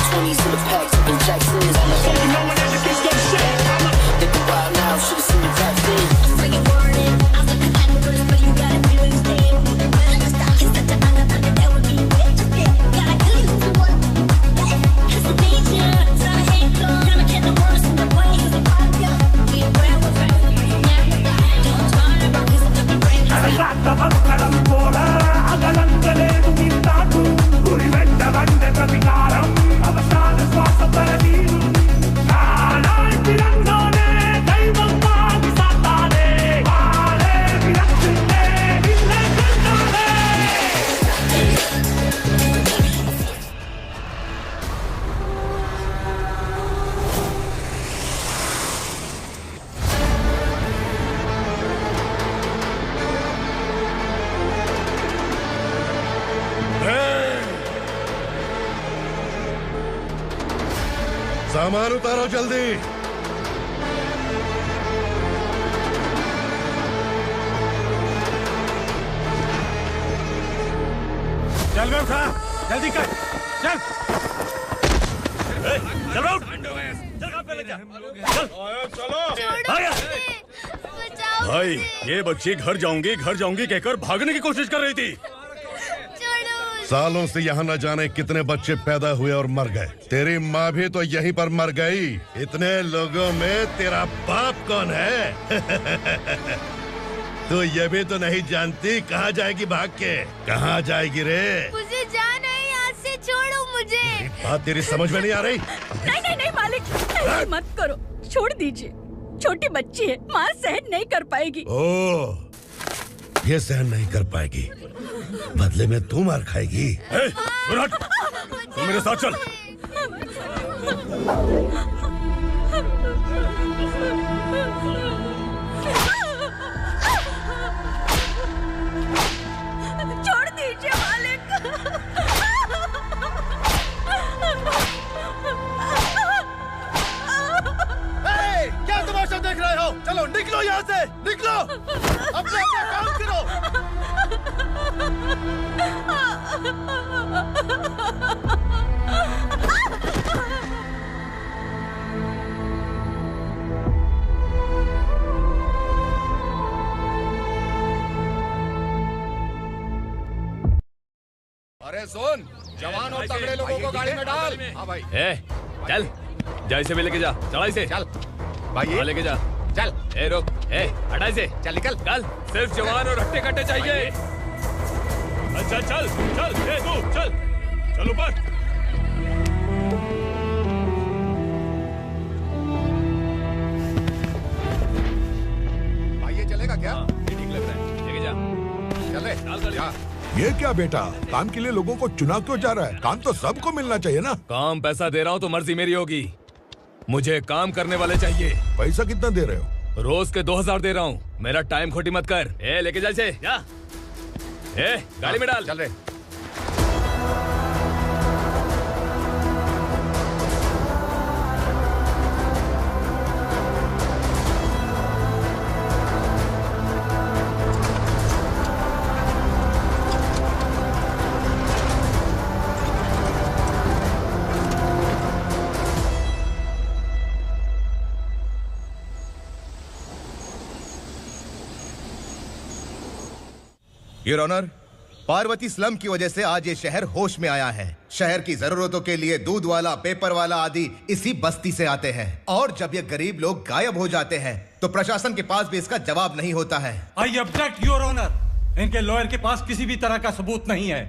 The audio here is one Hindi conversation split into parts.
20s to the packs, and Jacksons. So you know when that bitch go shit. Think about now, should've seen the rap thing. I'm freaking warning, I'm like the Converse, but you gotta do this thing. When I stop, it's such a honor, that would be rich. Gotta kill you for one. It's a danger, it's a hate club. Gotta get the worst in the way, it's a fire. We where we're from, never die. Don't turn around, cause I'm gonna bring it. Arrata vakkaram pola, agalandaledu mintaatu. Guri vetta vande pratikaram, avasana swasa paradinu. Naalai pirannone, daivam vaagi saatane. Vaale virattunne, ille kandane. सामान उतारो जल्दी। चल बे उठा, जल्दी कर, चल। चल बे उठ, चल पे ले जा, चलो। भाई ये बच्ची घर जाऊंगी कहकर भागने की कोशिश कर रही थी। सालों से यहाँ न जाने कितने बच्चे पैदा हुए और मर गए। तेरी माँ भी तो यहीं पर मर गई। इतने लोगों में तेरा बाप कौन है? तू ये भी तो नहीं जानती कहाँ जाएगी भाग के? कहाँ जाएगी रे? मुझे जाना है, यहाँ से छोड़ो मुझे। बात तेरी समझ में नहीं आ रही? नहीं मालिक, ऐसे मत करो, छोड़ दीजिए। छोटी बच्ची है, माँ सहन नहीं कर पाएगी। ओह, ये सहन नहीं कर पाएगी, बदले में तू मार खाएगी। तू मेरे साथ चल। छोड़ दीजिए मालिक। क्या तमाशा देख रहे हो? चलो निकलो यहाँ से, निकलो। अपना काम करो। अरे सुन, जवान और तगड़े लोगों को गाड़ी में डाल। हाँ भाई। चल, जा इसे भी लेके जा, चला इसे। चल भाई, लेके जा। चल। रुक, हटा इसे। चल निकल। चल, सिर्फ जवान और हट्टे कट्टे चाहिए। अच्छा चल, चल, तू चल, चल ऊपर। भाई ये चलेगा क्या? ये ठीक लग रहा है, लेके जा। चल रे, जा। ये क्या बेटा, काम के लिए लोगों को चुना क्यों जा रहा है? काम तो सबको मिलना चाहिए ना। काम पैसा दे रहा हूँ तो मर्जी मेरी होगी। मुझे काम करने वाले चाहिए। पैसा कितना दे रहे हो? रोज के 2000 दे रहा हूँ। मेरा टाइम खोटी मत कर। लेके जा इसे, जा। गाड़ी में डाल। चल रे। योर ऑनर, पार्वती स्लम की वजह से आज ये शहर होश में आया है। शहर की जरूरतों के लिए दूध वाला, पेपर वाला आदि इसी बस्ती से आते हैं। और जब ये गरीब लोग गायब हो जाते हैं तो प्रशासन के पास भी इसका जवाब नहीं होता है। I object your honour. इनके लॉयर के पास किसी भी तरह का सबूत नहीं है।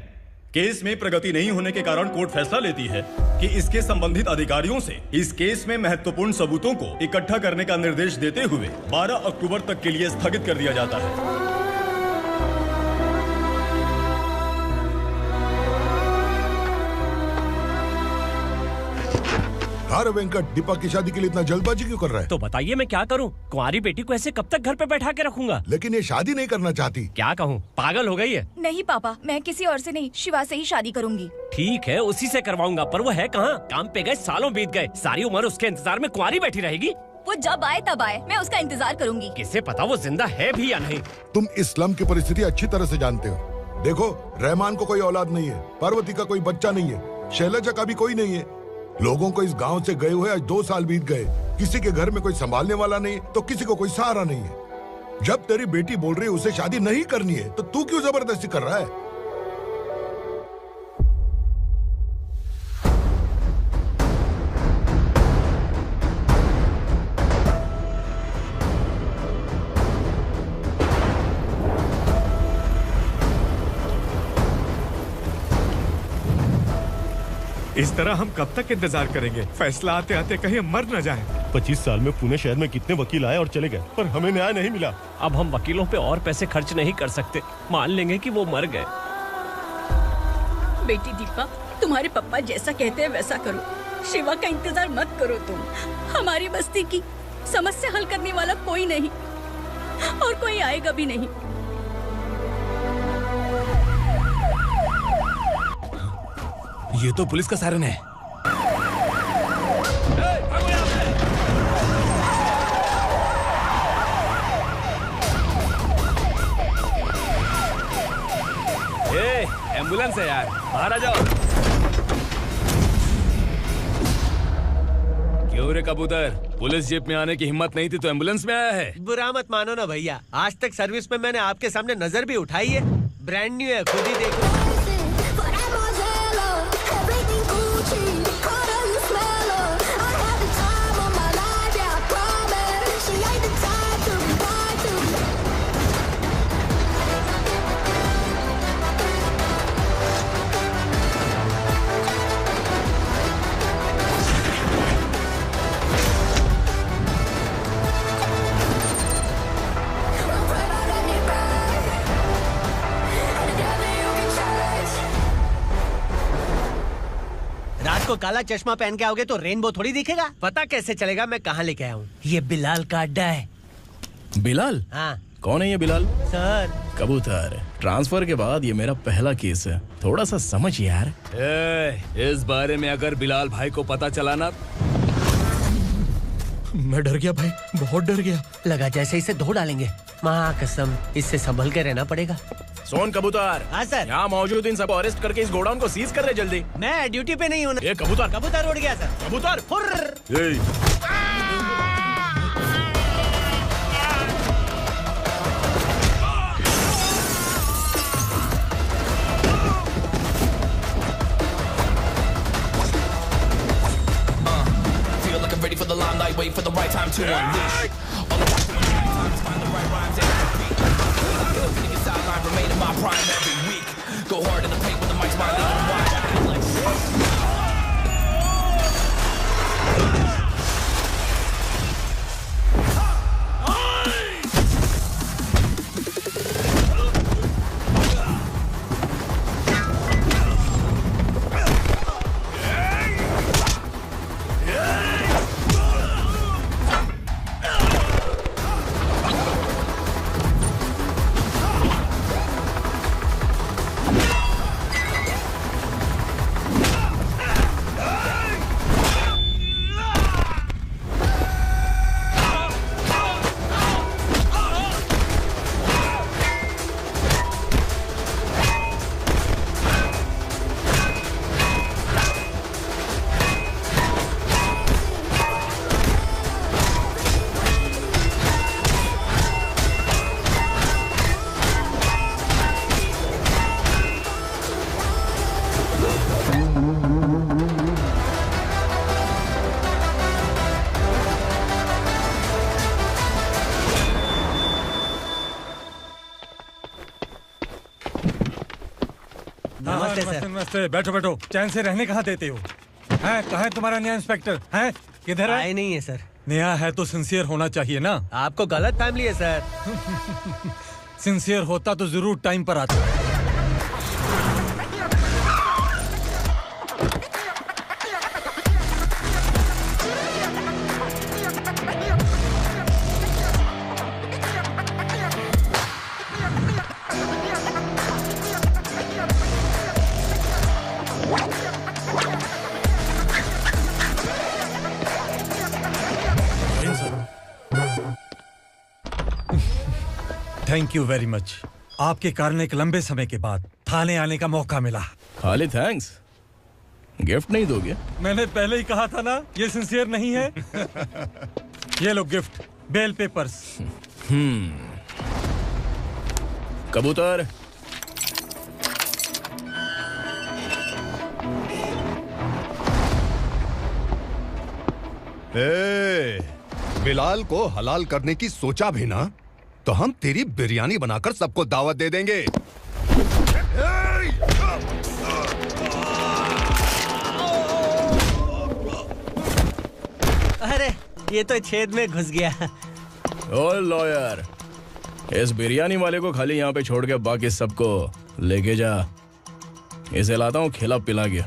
केस में प्रगति नहीं होने के कारण कोर्ट फैसला लेती है कि इसके संबंधित अधिकारियों से इस केस में महत्वपूर्ण सबूतों को इकट्ठा करने का निर्देश देते हुए 12 अक्टूबर तक के लिए स्थगित कर दिया जाता है। अरे वेंकट, दीपा की शादी के लिए इतना जल्दबाजी क्यों कर रहा है? तो बताइए मैं क्या करूं? कुंवारी बेटी को ऐसे कब तक घर पे बैठा के रखूंगा? लेकिन ये शादी नहीं करना चाहती। क्या कहूं, पागल हो गई है। नहीं पापा, मैं किसी और से नहीं, शिवा से ही शादी करूंगी। ठीक है, उसी से करवाऊंगा, पर वो है कहाँ? काम पे गए, सालों बीत गए, सारी उम्र उसके इंतजार में कुंवारी बैठी रहेगी। वो जब आए तब आए, मैं उसका इंतजार करूंगी। किसे पता वो जिंदा है भी या नहीं। तुम इस्लाम की परिस्थिति अच्छी तरह से जानते हो। देखो, रहमान को कोई औलाद नहीं है, पार्वती का कोई बच्चा नहीं है, शैलजा का भी कोई नहीं है। लोगों को इस गांव से गए हुए आज 2 साल बीत गए। किसी के घर में कोई संभालने वाला नहीं तो किसी को कोई सहारा नहीं है। जब तेरी बेटी बोल रही है उसे शादी नहीं करनी है तो तू क्यों जबरदस्ती कर रहा है? इस तरह हम कब तक इंतजार करेंगे? फैसला आते आते कहीं हम मर न जाएं। 25 साल में पुणे शहर में कितने वकील आए और चले गए, पर हमें न्याय नहीं मिला। अब हम वकीलों पे और पैसे खर्च नहीं कर सकते। मान लेंगे कि वो मर गए। बेटी दीपा, तुम्हारे पापा जैसा कहते हैं वैसा करो। शिवा का इंतजार मत करो तुम। हमारी बस्ती की समस्या हल करने वाला कोई नहीं और कोई आएगा भी नहीं। ये तो पुलिस का सायरन है। एम्बुलेंस है यार, बाहर आ जाओ। क्यों रे कबूतर, पुलिस जीप में आने की हिम्मत नहीं थी तो एम्बुलेंस में आया है? बुरा मत मानो ना भैया, आज तक सर्विस में मैंने आपके सामने नजर भी उठाई है। ब्रांड न्यू है, खुद ही देखो। को काला चश्मा पहन के आओगे तो रेनबो थोड़ी दिखेगा। पता कैसे चलेगा मैं कहाँ लेके आया हूँ? ये बिलाल का अड्डा है। बिलाल? हाँ। कौन है ये बिलाल? सर कबूतर, ट्रांसफर के बाद ये मेरा पहला केस है, थोड़ा सा समझ यार। इस बारे में अगर बिलाल भाई को पता चला ना। मैं डर गया भाई, बहुत डर गया। लगा जैसे इसे धो डालेंगे। माँ कसम, इससे संभल के रहना पड़ेगा। सोन कबूतर। हाँ सर। यहाँ मौजूद इन सबको अरेस्ट करके इस गोडाउन को सीज कर रहे जल्दी। मैं ड्यूटी पे नहीं हूँ। ये कबूतर। कबूतर उड़ गया सर। कबूतर। Feel like I'm ready for the limelight, wait for the right time to unleash. All I want to do is find the right rhymes and beat. Fitting a sideline, remain in my prime every week. Go hard in the paint with the mic's my lead and wide. I feel like नमस्ते, बैठो बैठो। चैन से रहने कहाँ देते हो? हैं, कहाँ है तुम्हारा नया इंस्पेक्टर? हैं, किधर है? आए नहीं है सर। नया है तो सिंसियर होना चाहिए ना। आपको गलत फैमिली है सर। सिंसियर होता तो जरूर टाइम पर आता। Thank you very much. आपके कारण एक लंबे समय के बाद थाने आने का मौका मिला। खाली थैंक्स? गिफ्ट नहीं दोगे? मैंने पहले ही कहा था ना, ये सिंसियर नहीं है। ये लो गिफ्ट, बेल पेपर्स। कबूतर, बिलाल को हलाल करने की सोचा भी ना, तो हम तेरी बिरयानी बनाकर सबको दावत दे देंगे। अरे ये तो छेद में घुस गया। ओ लॉयर, इस बिरयानी वाले को खाली यहाँ पे छोड़ के बाकी सबको लेके जा। इसे लाता हूँ खिला पिला के।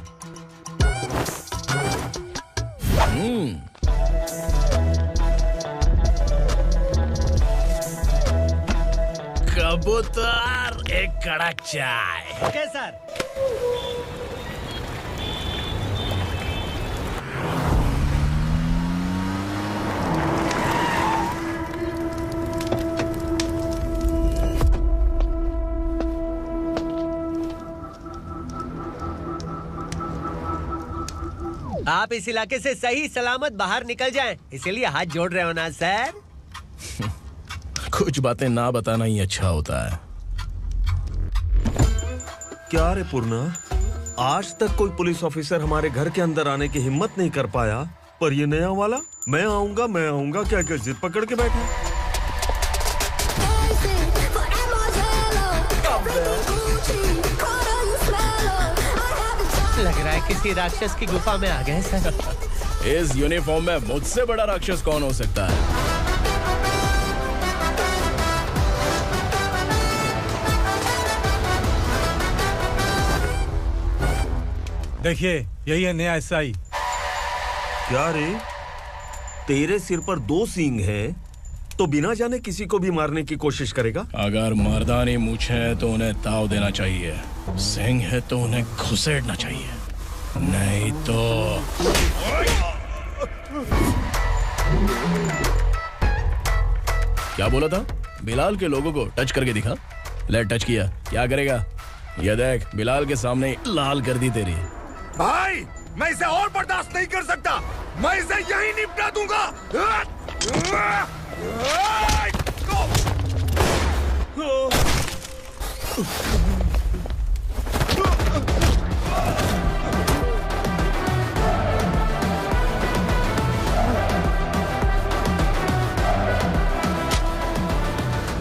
कबूतर, एक कड़क चाय। Okay sir. आप इस इलाके से सही सलामत बाहर निकल जाएं, इसीलिए हाथ जोड़ रहे हो ना सर? कुछ बातें ना बताना ही अच्छा होता है। क्या रे पूर्णा, आज तक कोई पुलिस ऑफिसर हमारे घर के अंदर आने की हिम्मत नहीं कर पाया, पर ये नया वाला मैं आऊंगा क्या जिद पकड़ के बैठा। लग रहा है किसी राक्षस की गुफा में आ गए सर। इस यूनिफॉर्म में मुझसे बड़ा राक्षस कौन हो सकता है? देखिए, यही है नया एसआई। क्या रे, तेरे सिर पर 2 सींग हैं, तो बिना जाने किसी को भी मारने की कोशिश करेगा? अगर मर्दानी मूछें है तो उन्हें ताव देना चाहिए, सिंह है तो उन्हें घुसेड़ना चाहिए, नहीं तो। क्या बोला था? बिलाल के लोगों को टच करके दिखा। ले टच किया, क्या करेगा? ये देख, बिलाल के सामने लाल कर दी तेरी। भाई, मैं इसे और बर्दाश्त नहीं कर सकता, मैं इसे यहीं निपटा दूंगा।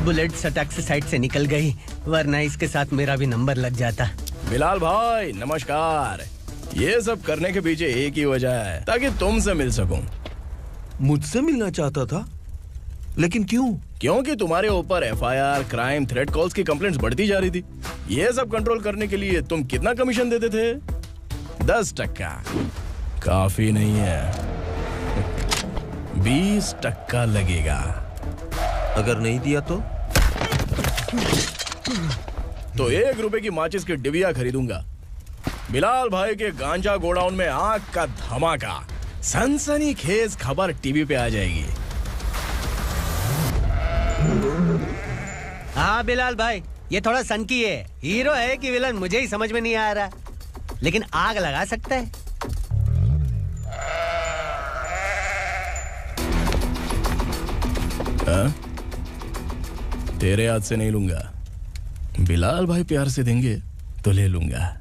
बुलेट सटक से साइड से निकल गई, वरना इसके साथ मेरा भी नंबर लग जाता। बिलाल भाई नमस्कार। ये सब करने के पीछे एक ही वजह है, ताकि तुमसे मिल सकूं। मुझसे मिलना चाहता था? लेकिन क्यों? क्योंकि तुम्हारे ऊपर एफआईआर, क्राइम, थ्रेट कॉल्स की कंप्लेंट्स बढ़ती जा रही थी। ये सब कंट्रोल करने के लिए तुम कितना कमीशन देते थे? 10%। काफी नहीं है, 20% लगेगा। अगर नहीं दिया तो 1 रुपए की माचिस की डिबिया खरीदूंगा। बिलाल भाई के गांजा गोडाउन में आग का धमाका, सनसनीखेज खबर टीवी पे आ जाएगी। हाँ बिलाल भाई, ये थोड़ा सनकी है, हीरो है कि विलन मुझे ही समझ में नहीं आ रहा, लेकिन आग लगा सकता है। तेरे हाथ से नहीं लूंगा, बिलाल भाई प्यार से देंगे तो ले लूंगा।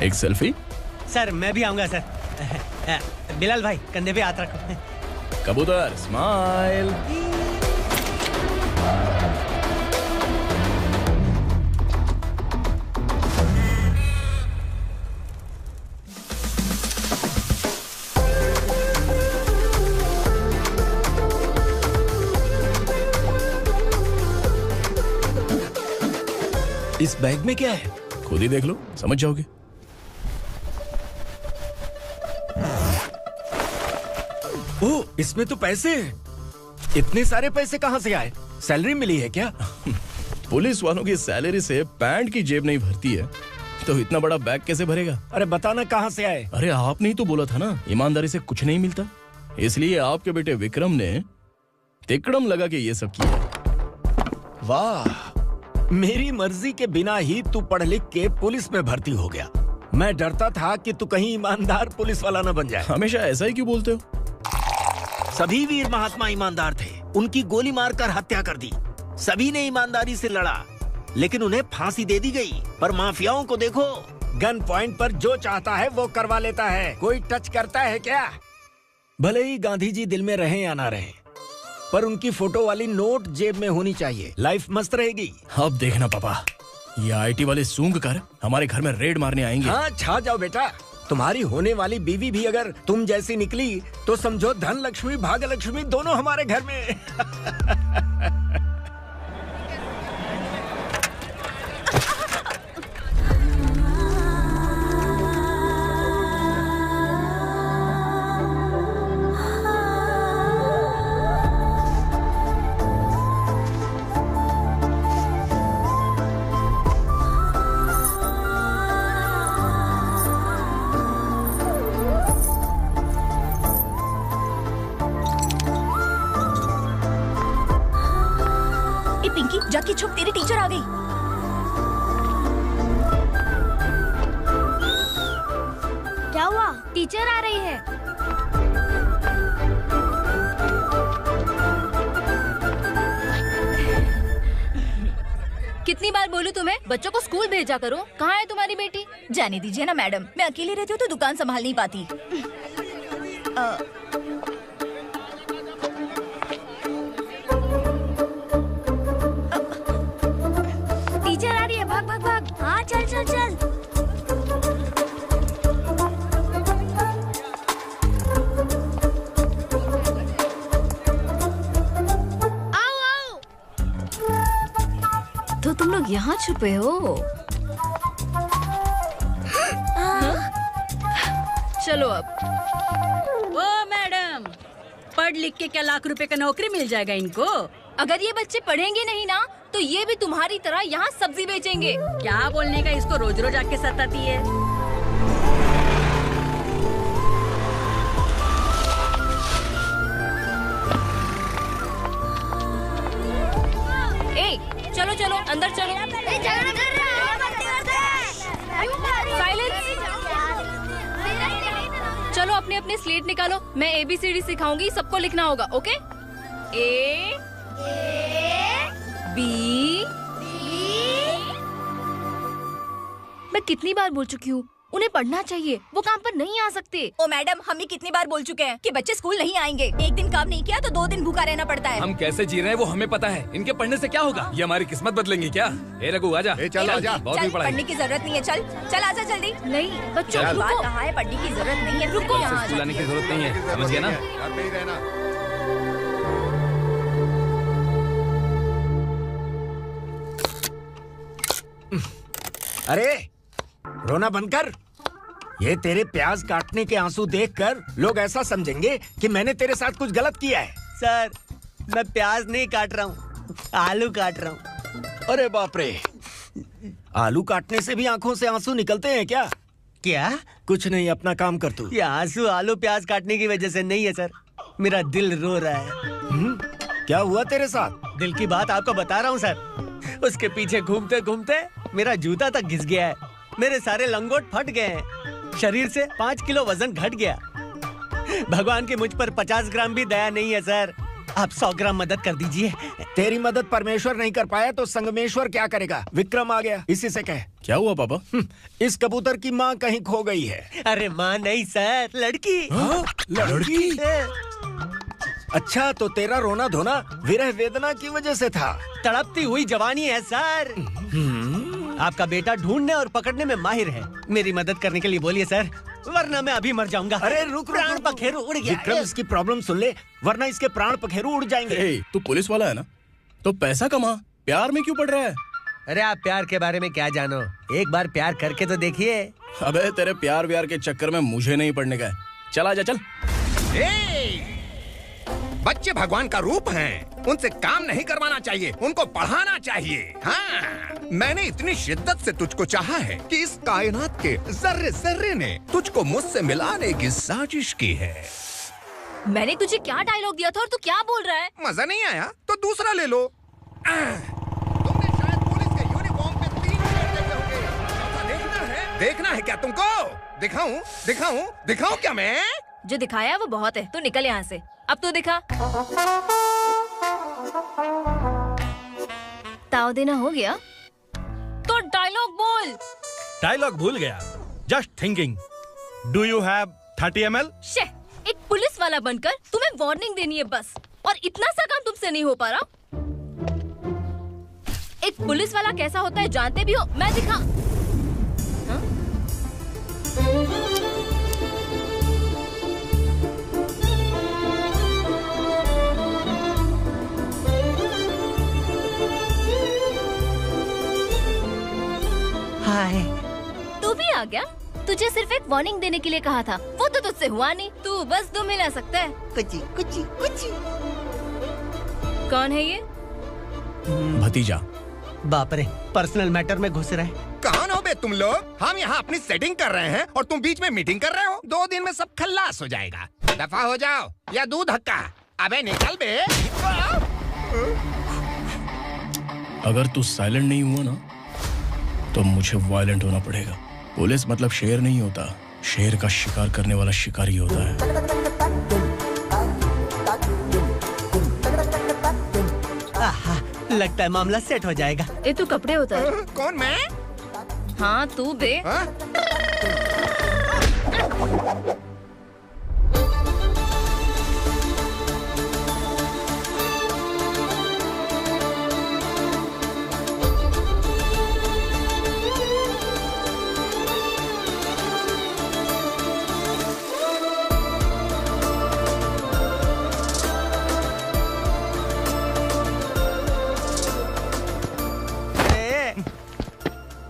एक सेल्फी? सर मैं भी आऊंगा सर। बिलाल भाई कंधे पे हाथ रखो। कबूतर स्माइल। इस बैग में क्या है? खुद ही देख लो, समझ जाओगे। ओह, इसमें तो पैसे हैं। इतने सारे पैसे कहाँ से आए? सैलरी मिली है क्या? पुलिस वालों की सैलरी से पैंट की जेब नहीं भरती है, तो इतना बड़ा बैग कैसे भरेगा? अरे बताना कहाँ से आए? अरे आपने ही तो बोला था ना, ईमानदारी से कुछ नहीं मिलता, इसलिए आपके बेटे विक्रम ने तिकड़म लगा के ये सब किया। वाह, मेरी मर्जी के बिना ही तू पढ़ लिख के पुलिस में भर्ती हो गया। मैं डरता था कि तू कहीं ईमानदार पुलिस वाला न बन जाए। हमेशा ऐसा ही क्यों बोलते हो? सभी वीर महात्मा ईमानदार थे, उनकी गोली मारकर हत्या कर दी। सभी ने ईमानदारी से लड़ा, लेकिन उन्हें फांसी दे दी गई। पर माफियाओं को देखो, गन पॉइंट पर जो चाहता है वो करवा लेता है। कोई टच करता है क्या? भले ही गांधी जी दिल में रहे या ना रहे, पर उनकी फोटो वाली नोट जेब में होनी चाहिए। लाइफ मस्त रहेगी। अब देखना पापा, ये आईटी वाले सूंघ कर हमारे घर में रेड मारने आएंगे। हाँ, छा जाओ बेटा। तुम्हारी होने वाली बीवी भी अगर तुम जैसी निकली तो समझो धन लक्ष्मी भाग्य लक्ष्मी दोनों हमारे घर में। जाके छुप, तेरी टीचर आ गई। क्या हुआ? टीचर आ रही है। कितनी बार बोलूं तुम्हें, बच्चों को स्कूल भेजा करो। कहाँ है तुम्हारी बेटी? जाने दीजिए ना मैडम, मैं अकेली रहती हूँ तो दुकान संभाल नहीं पाती। टीचर आ रही है, भाग भाग भाग। हाँ चल चल चल। आओ आओ। तो तुम लोग यहाँ छुपे हो? चलो अब। ओ मैडम, पढ़ लिख के क्या लाख रुपए का नौकरी मिल जाएगा इनको? अगर ये बच्चे पढ़ेंगे नहीं ना तो ये भी तुम्हारी तरह यहाँ सब्जी बेचेंगे। क्या बोलने का, इसको रोज रोज आके सताती है। ए, चलो चलो अंदर चलो। साइलेंस। चलो अपने अपने स्लेट निकालो, मैं ABCD सिखाऊंगी, सबको लिखना होगा। ओके? A B। मैं कितनी बार बोल चुकी हूँ, उन्हें पढ़ना चाहिए, वो काम पर नहीं आ सकते। ओ मैडम, हम ही कितनी बार बोल चुके हैं कि बच्चे स्कूल नहीं आएंगे। एक दिन काम नहीं किया तो 2 दिन भूखा रहना पड़ता है। हम कैसे जी रहे हैं वो हमें पता है, इनके पढ़ने से क्या होगा? ये हमारी किस्मत बदलेंगे क्या? ए रघु आजा। चल, आजा, बहुत भी पढ़ाई। पढ़ने की जरूरत नहीं है, चल चल आजा जल्दी। नहीं बच्चों की बात कहाँ है, पढ़ने की जरूरत नहीं है, रुको। स्कूल आने की जरूरत नहीं है, समझ गया ना? अरे रोना बंद कर। ये तेरे प्याज काटने के आंसू देखकर लोग ऐसा समझेंगे कि मैंने तेरे साथ कुछ गलत किया है। सर, मैं प्याज नहीं काट रहा हूँ, आलू काट रहा हूँ। अरे बाप रे, आलू काटने से भी आंखों से आंसू निकलते हैं क्या? क्या? कुछ नहीं, अपना काम कर तू। ये आंसू आलू प्याज काटने की वजह से नहीं है सर, मेरा दिल रो रहा है। क्या हुआ तेरे साथ? दिल की बात आपको बता रहा हूँ सर। उसके पीछे घूमते घूमते मेरा जूता तक घिस गया है, मेरे सारे लंगोट फट गए हैं, शरीर से 5 किलो वजन घट गया। भगवान की मुझ पर 50 ग्राम भी दया नहीं है सर, आप 100 ग्राम मदद कर दीजिए। तेरी मदद परमेश्वर नहीं कर पाया तो संगमेश्वर क्या करेगा? विक्रम आ गया, इसी से कह। क्या हुआ पापा? इस कबूतर की माँ कहीं खो गई है। अरे माँ नहीं सर, लड़की। लड़की? अच्छा, तो तेरा रोना धोना विरह वेदना की वजह से था। तड़पती हुई जवानी है सर। आपका बेटा ढूंढने और पकड़ने में माहिर है, मेरी मदद करने के लिए बोलिए सर, वरना मैं अभी मर जाऊंगा। अरे रुक, प्राण पखेरु उड़ गया। विक्रम, इसकी प्रॉब्लम सुन ले, वरना इसके प्राण पखेरु उड़ जाएंगे। तू पुलिस वाला है ना, तो पैसा कमा, प्यार में क्यों पड़ रहा है? अरे आप प्यार के बारे में क्या जानो, एक बार प्यार करके तो देखिए। अबे तेरे प्यार व्यार के चक्कर में मुझे नहीं पड़ने का है, चल आजा चल। बच्चे भगवान का रूप हैं। उनसे काम नहीं करवाना चाहिए, उनको पढ़ाना चाहिए। हाँ, मैंने इतनी शिद्दत से तुझको चाहा है कि इस कायनात के जर्रे जर्रे ने तुझको मुझसे मिलाने की साजिश की है। मैंने तुझे क्या डायलॉग दिया था और तू क्या बोल रहा है? मजा नहीं आया तो दूसरा ले लो। तुमने शायद पुलिस के यूनिफॉर्म पे 3 शेर देखे होंगे। चौथा देखना है क्या तुमको? दिखाऊं दिखाऊं दिखाऊं क्या मैं? जो दिखाया वो बहुत है, तू निकल यहाँ से। अब तू दिखा। ताव देना हो गया तो डायलॉग बोल। डायलॉग भूल गया। Just thinking. Do you have 30 ml? शे, एक पुलिस वाला बनकर तुम्हें वार्निंग देनी है बस, और इतना सा काम तुमसे नहीं हो पा रहा। एक पुलिस वाला कैसा होता है जानते भी हो? मैं दिखा। हाँ? हाय। तू भी आ गया? तुझे सिर्फ एक वार्निंग देने के लिए कहा था, वो तो तुझसे हुआ नहीं। तू बस दुम हिला सकता है। कुची कुची कुची। कौन है ये? भतीजा। बाप रे, पर्सनल मैटर में घुस रहे। कौन हो बे तुम लोग? हम यहाँ अपनी सेटिंग कर रहे हैं और तुम बीच में मीटिंग कर रहे हो। 2 दिन में सब खल्लास हो जाएगा। दफा हो जाओ या दूध हक्का। अबे निकल बे। अगर तू साइलेंट नहीं हुआ ना तो मुझे वायलेंट होना पड़ेगा। पुलिस मतलब शेर नहीं होता, शेर का शिकार करने वाला शिकारी होता है। लगता है मामला सेट हो जाएगा। ये तू कपड़े उतार। कौन मैं? हाँ तू बे।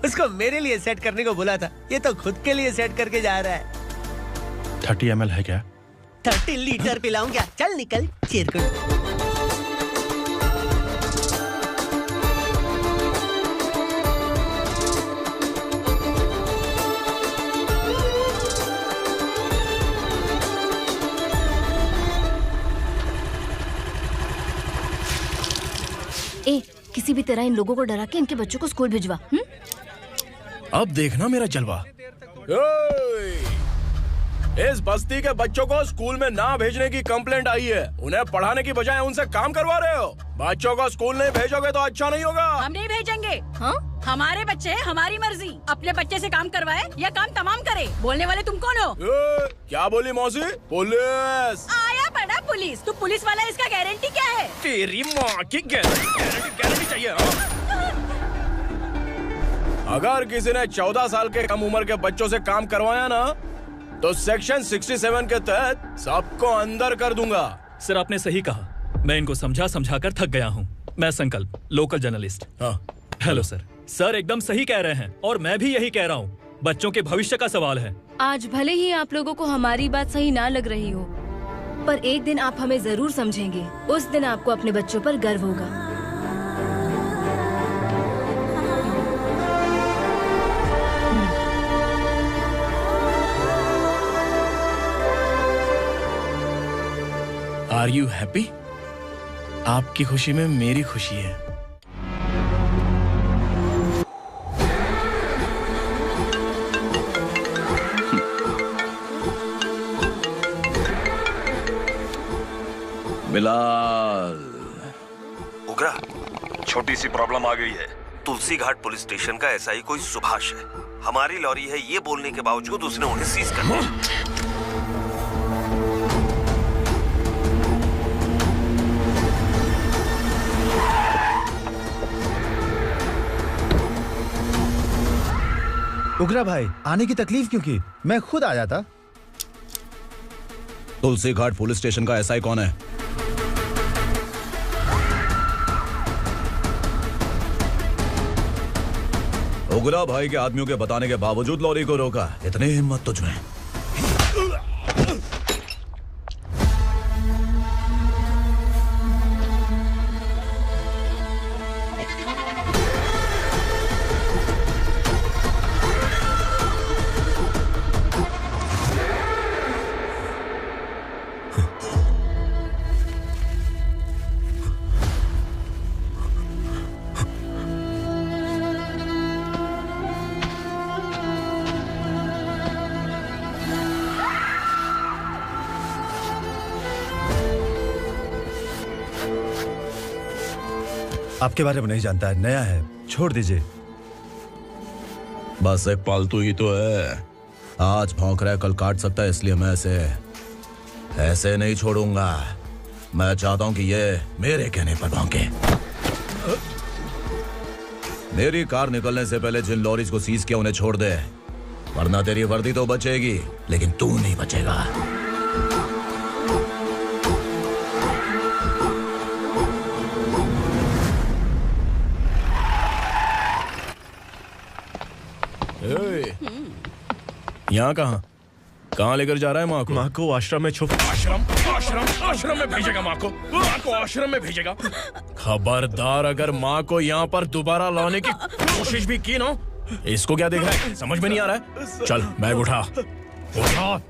उसको मेरे लिए सेट करने को बोला था, ये तो खुद के लिए सेट करके जा रहा है। 30 ml है क्या? 30 लीटर पिलाऊं क्या? चल निकल चिरकुट। ए, किसी भी तरह इन लोगों को डरा के इनके बच्चों को स्कूल भिजवा। अब देखना मेरा जलवा। इस बस्ती के बच्चों को स्कूल में ना भेजने की कंप्लेंट आई है। उन्हें पढ़ाने की बजाय उनसे काम करवा रहे हो। बच्चों को स्कूल नहीं भेजोगे तो अच्छा नहीं होगा। हम नहीं भेजेंगे। हाँ? हमारे बच्चे हमारी मर्जी। अपने बच्चे से काम करवाए या काम तमाम करे। बोलने वाले तुम कौन हो? क्या बोली मौसी? पुलिस आया बड़ा पुलिस। तू पुलिस वाला, इसका गारंटी क्या है? तेरी माँ की गारंटी चाहिए। अगर किसी ने 14 साल के कम उम्र के बच्चों से काम करवाया ना तो सेक्शन 67 के तहत सबको अंदर कर दूंगा। सर आपने सही कहा। मैं इनको समझा कर थक गया हूँ। मैं संकल्प, लोकल जर्नलिस्ट। हाँ। Hello sir. सर एकदम सही कह रहे हैं और मैं भी यही कह रहा हूँ। बच्चों के भविष्य का सवाल है। आज भले ही आप लोगों को हमारी बात सही ना लग रही हो, पर एक दिन आप हमें जरूर समझेंगे। उस दिन आपको अपने बच्चों पर गर्व होगा। Are you happy? आपकी खुशी में मेरी खुशी है। बिलाल। उगरा, छोटी सी प्रॉब्लम आ गई है। तुलसी घाट पुलिस स्टेशन का एसआई कोई सुभाष है। हमारी लॉरी है ये बोलने के बावजूद उसने उन्हें सीज कर दिया। उगरा भाई, आने की तकलीफ क्यों की? मैं खुद आ जाता। तुलसी घाट पुलिस स्टेशन का एसआई कौन है? उगरा भाई के आदमियों के बताने के बावजूद लॉरी को रोका। इतनी हिम्मत तुझमें? आपके बारे में नहीं जानता है, नया है, छोड़ दीजिए। बस एक पालतू ही तो है, आज भौंक रहा है कल काट सकता है, इसलिए मैं ऐसे नहीं छोड़ूंगा। मैं चाहता हूं कि ये मेरे कहने पर भौंके। मेरी कार निकलने से पहले जिन लॉरीज को सीज किया उन्हें छोड़ दे, वरना तेरी वर्दी तो बचेगी लेकिन तू नहीं बचेगा। यहाँ कहाँ लेकर जा रहा है माँ को? माँ को आश्रम में छुप। आश्रम में भेजेगा माँ को? माँ को आश्रम में भेजेगा? खबरदार, अगर माँ को यहाँ पर दोबारा लाने की कोशिश भी की ना, इसको क्या देख रहा है, समझ में नहीं आ रहा है? चल बैग उठा,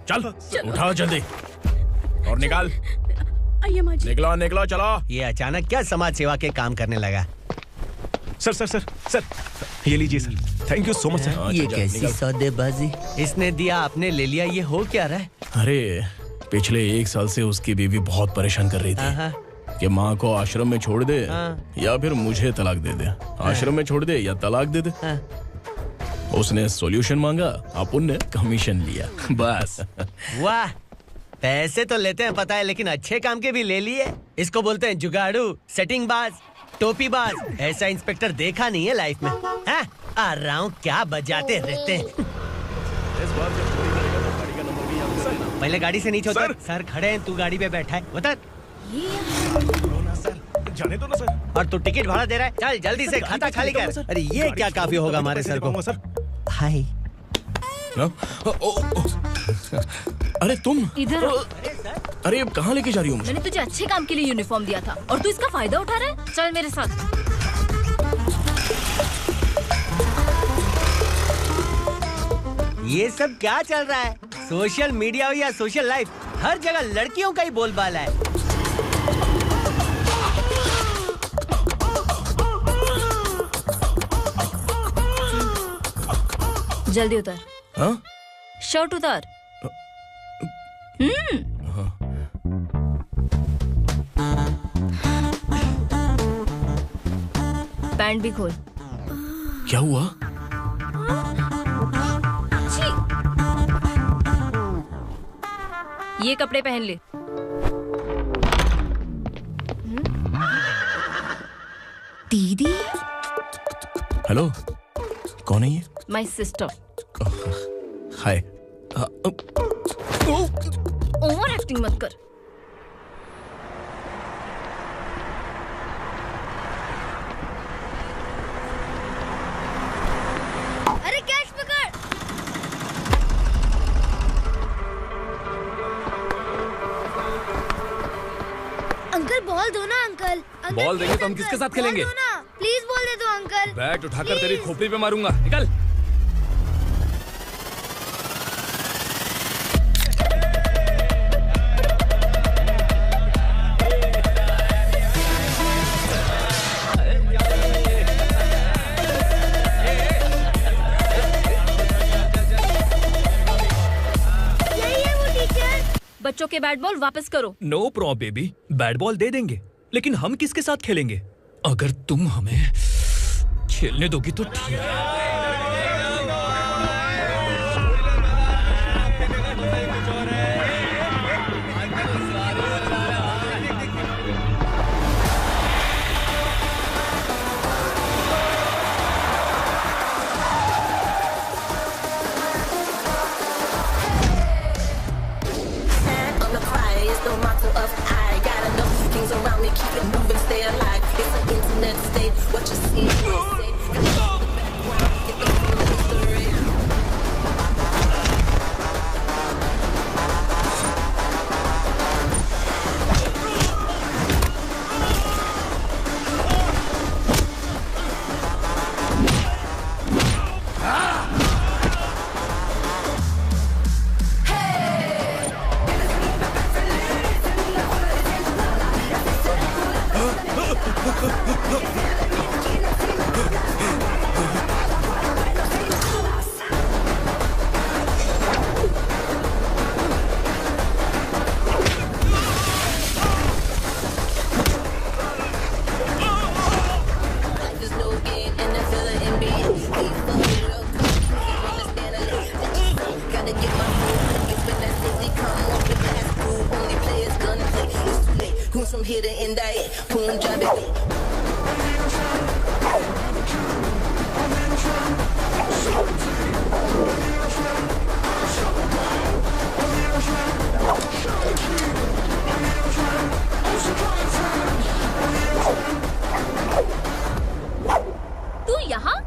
चल उठा जल्दी और निकाल। निकला चला। ये अचानक क्या समाज सेवा के काम करने लगा? सर ये लीजिए sir, thank you so much sir. ये कैसी सौदेबाजी? इसने दिया आपने ले लिया, ये हो क्या रहा है? अरे पिछले 1 साल से उसकी बीवी बहुत परेशान कर रही थी कि माँ को आश्रम में छोड़ दे या फिर मुझे तलाक दे दे, आश्रम में छोड़ दे या तलाक दे दे। उसने सॉल्यूशन मांगा, अपन ने कमीशन लिया, बस। वाह, पैसे तो लेते हैं पता है, लेकिन अच्छे काम के भी ले लिए। इसको बोलते हैं जुगाड़ू, सेटिंग बाज, टोपी बाज। ऐसा इंस्पेक्टर देखा नहीं है लाइफ में। हाँ? आ रहा हूँ, क्या बजाते रहते हैं। पहले गाड़ी से नीचे उतर। सर खड़े हैं, तू गाड़ी पे बैठा है, उतर। जाने दो ना सर। और तू टिकट भाड़ा दे रहा है, चल जल्दी से खाता खाली कर। अरे ये क्या काफी होगा हमारे सर को। हाय। अरे तुम इधर। अरे अब कहाँ लेके जा रही हो मुझे? मैंने तुझे अच्छे काम के लिए यूनिफॉर्म दिया था और तू इसका फायदा उठा रहा है। चल मेरे साथ। ये सब क्या चल रहा है? सोशल मीडिया हो या सोशल लाइफ, हर जगह लड़कियों का ही बोलबाला है। जल्दी उतर। हाँ? शर्ट उतार। पैंट भी खोल। क्या हुआ? ये कपड़े पहन ले। दीदी। हेलो, कौन है ये? My sister. Hi. Over acting मत कर। अरे कैच पकड़। अंकल बॉल दो ना अंकल। बॉल देंगे तो हम किसके साथ खेलेंगे? प्लीज बॉल दे दो अंकल। बैट उठाकर तेरी खोपड़ी पे मारूंगा, निकल। बच्चों के बैट बॉल वापस करो। No problem baby, bat ball दे देंगे, लेकिन हम किसके साथ खेलेंगे? अगर तुम हमें खेलने दोगी तो ठीक है। The motto of I got enough things around me, keep it moving, stay alive. It's an internet state. What you see, you say. get it in that Punjabi. तू यहाँ?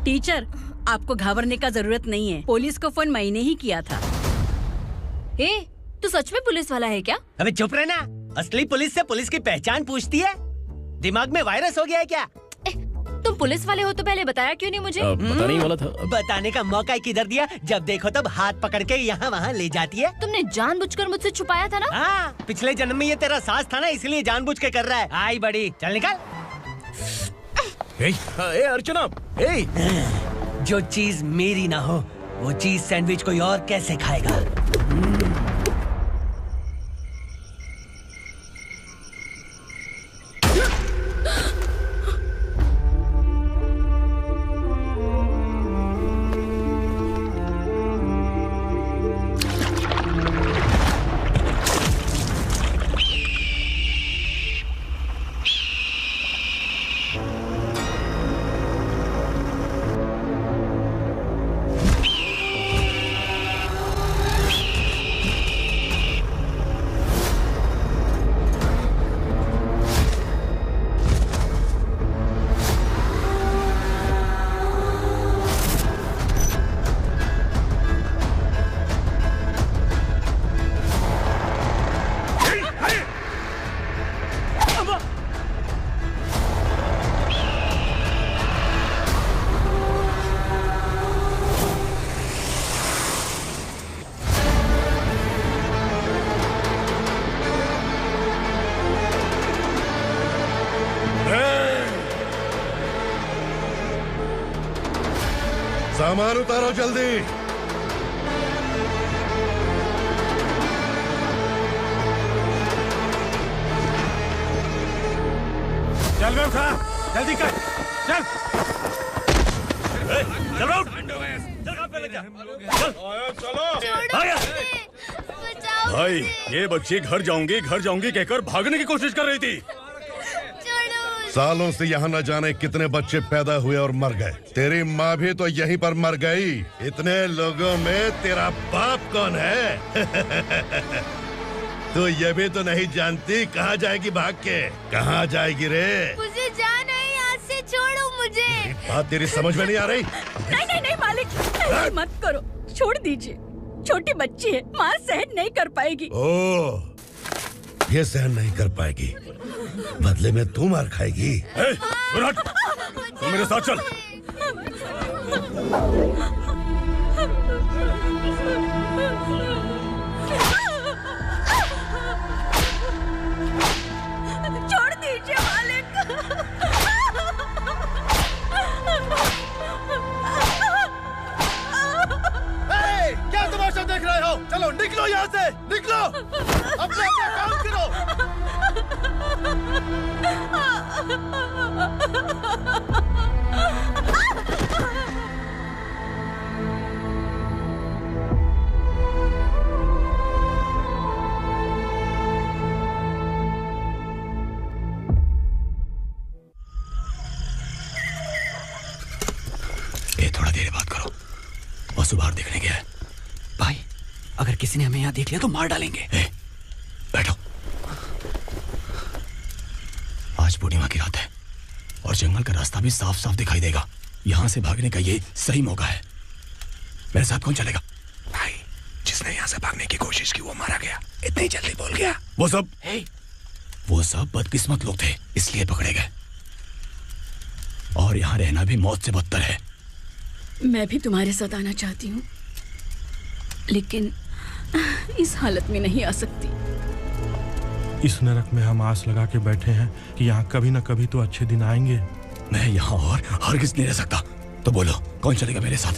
टीचर, आपको घबराने का जरूरत नहीं है। पुलिस को फोन मैंने ही किया था। ए, तू सच में पुलिस वाला है क्या? अबे चुप रहना। असली पुलिस से पुलिस की पहचान पूछती है? दिमाग में वायरस हो गया है क्या? तुम पुलिस वाले हो तो पहले बताया क्यों नहीं मुझे? बताने ही वाला था। बताने का मौका किधर दिया? जब देखो तब हाथ पकड़ के यहाँ वहाँ ले जाती है। तुमने जानबूझकर मुझसे छुपाया था ना? हाँ, पिछले जन्म में ये तेरा सास था ना, इसलिए जानबूझ के कर रहा है। आई बड़ी, चल निकल। ए अर्चना, जो चीज मेरी ना हो, वो चीज सैंडविच कोई और कैसे खाएगा? सामान उतारो जल्दी। चल बे उठा, जल्दी कर, चल। चल राउंड। चलो भाई, ये बच्ची घर जाऊंगी कहकर भागने की कोशिश कर रही थी। सालों से यहाँ न जाने कितने बच्चे पैदा हुए और मर गए। तेरी माँ भी तो यहीं पर मर गई। इतने लोगों में तेरा बाप कौन है? तो ये भी तो नहीं जानती कहाँ जाएगी भाग के? कहाँ जाएगी रे? मुझे जाना है, यहाँ से छोड़ो मुझे। बात तेरी समझ में नहीं आ रही? नहीं मालिक, ऐसे मत करो, छोड़ दीजिए। छोटी बच्ची है, माँ सहन नहीं कर पाएगी। ओह, ये सहन नहीं कर पाएगी, बदले में तू मार खाएगी। तू मेरे साथ चल। छोड़ दीजिए मालिक। क्या तमाशा देख रहे हो? चलो निकलो यहाँ से, निकलो। अपना काम करो। ये थोड़ा देर बात करो, बस बाहर देखने गया है। भाई, अगर किसी ने हमें यहाँ देख लिया तो मार डालेंगे। बैठो। आज पूर्णिमा की रात है और जंगल का रास्ता भी साफ साफ दिखाई देगा। यहाँ से भागने का ये सही मौका है। मेरे साथ कौन चलेगा? भाई, जिसने यहाँ से भागने की कोशिश की वो मारा गया। इतनी जल्दी बोल गया? वो सब बदकिस्मत लोग थे, इसलिए पकड़े गए। और यहाँ रहना भी मौत से बदतर है। मैं भी तुम्हारे साथ आना चाहती हूँ, लेकिन इस हालत में नहीं आ सकती। इस नरक में हम आस लगा के बैठे हैं कि यहाँ कभी न कभी तो अच्छे दिन आएंगे। मैं यहाँ और हरगिज़ नहीं रह सकता। तो बोलो, कौन चलेगा मेरे साथ?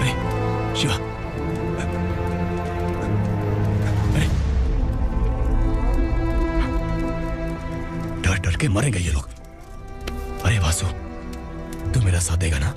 अरे शिवा, अरे डर डर के मरेंगे ये लोग। अरे वासु, तू मेरा साथ देगा ना?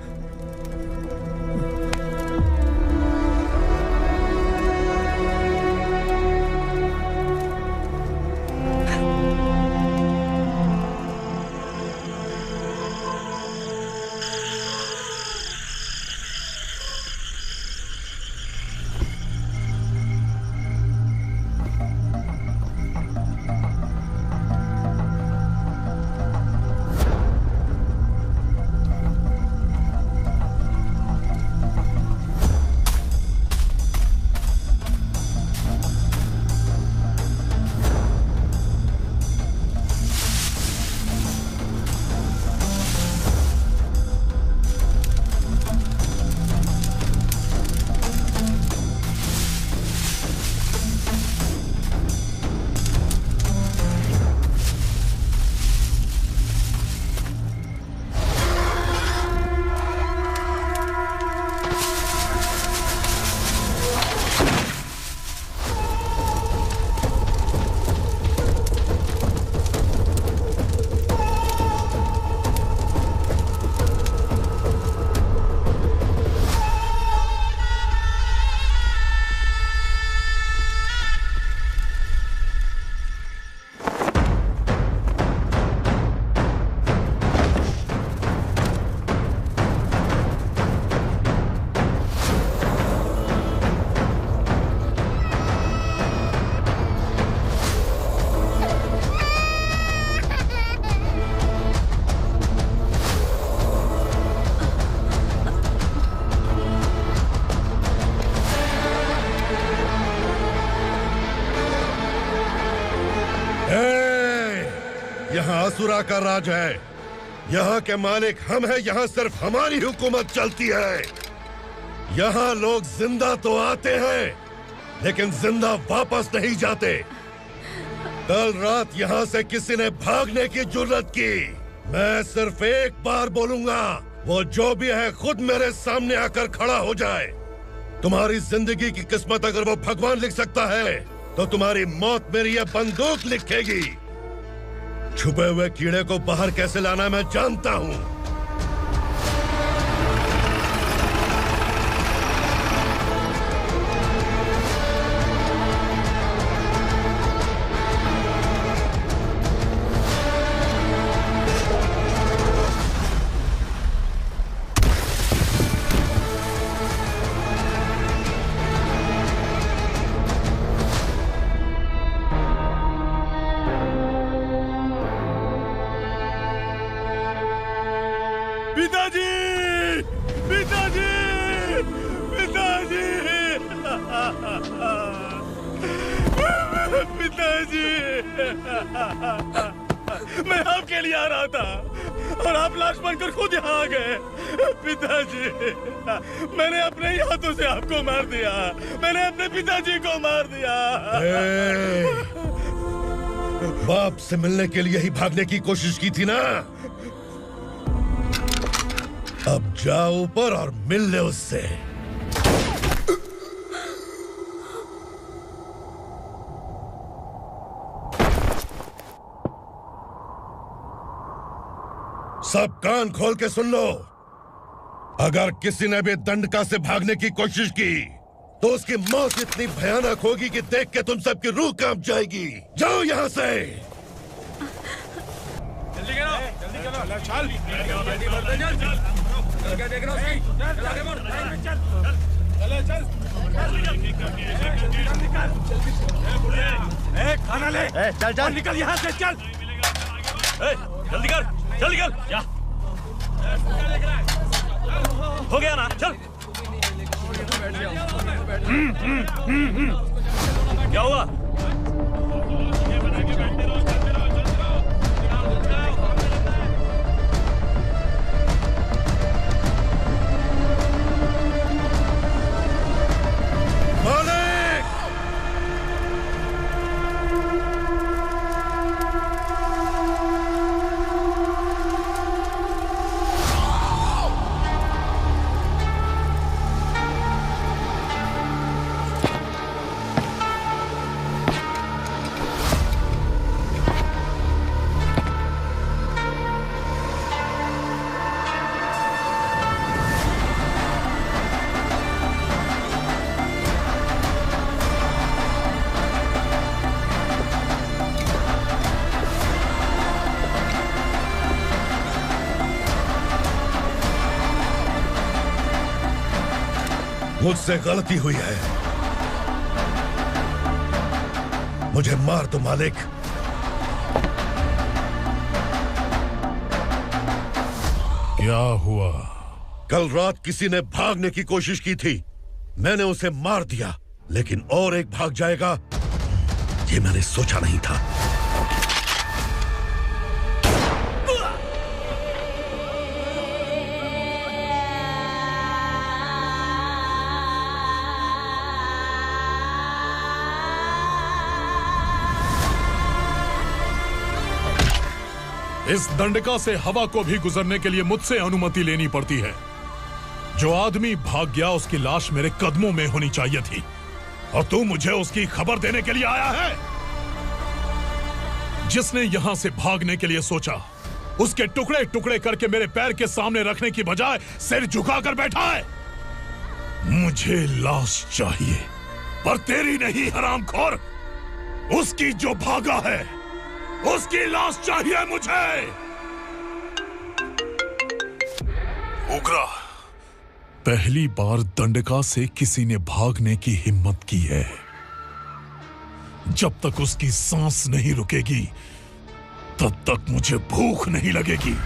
यहाँ असुरा का राज है। यहाँ के मालिक हम हैं, यहाँ सिर्फ हमारी हुकूमत चलती है। यहाँ लोग जिंदा तो आते हैं, लेकिन जिंदा वापस नहीं जाते। कल रात यहाँ से किसी ने भागने की जुर्रत की, मैं सिर्फ एक बार बोलूंगा, वो जो भी है खुद मेरे सामने आकर खड़ा हो जाए। तुम्हारी जिंदगी की किस्मत अगर वो भगवान लिख सकता है, तो तुम्हारी मौत मेरी ये बंदूक लिखेगी। छुपे हुए कीड़े को बाहर कैसे लाना मैं जानता हूँ। मैं आपके लिए आ रहा था और आप लाश बनकर खुद यहाँ आ गए। पिताजी, मैंने अपने ही हाथों से आपको मार दिया। मैंने अपने पिताजी को मार दिया। बाप से मिलने के लिए ही भागने की कोशिश की थी ना? अब जाओ ऊपर और मिल ले उससे। सब कान खोल के सुन लो। अगर किसी ने भी दंडका से भागने की कोशिश की, तो उसकी मौत इतनी भयानक होगी कि देख के तुम सबकी रूह कांप जाएगी। जाओ यहाँ से। जल्दी करो, जल्दी करो। चल, जल्दी बढ़ते चल। चल, क्या देख रहा है? चल आगे बढ़। चल, चल, चल। खाना ले। चल चल निकल यहाँ से, चल। जल्दी कर, जल्दी कर। क्या हो गया ना? चल। क्या हुआ? मुझसे गलती हुई है, मुझे मार दो मालिक। क्या हुआ? कल रात किसी ने भागने की कोशिश की थी, मैंने उसे मार दिया, लेकिन और एक भाग जाएगा ये मैंने सोचा नहीं था। इस दंडका से हवा को भी गुजरने के लिए मुझसे अनुमति लेनी पड़ती है। जो आदमी भाग गया उसकी लाश मेरे कदमों में होनी चाहिए थी, और तू मुझे उसकी खबर देने के लिए आया है। जिसने यहां से भागने के लिए सोचा, उसके टुकड़े टुकड़े करके मेरे पैर के सामने रखने की बजाय सिर झुकाकर बैठा है। मुझे लाश चाहिए, पर तेरी नहीं हरामखोर, उसकी जो भागा है उसकी लाश चाहिए मुझे। उग्रा, पहली बार दंडका से किसी ने भागने की हिम्मत की है। जब तक उसकी सांस नहीं रुकेगी, तब तक मुझे भूख नहीं लगेगी।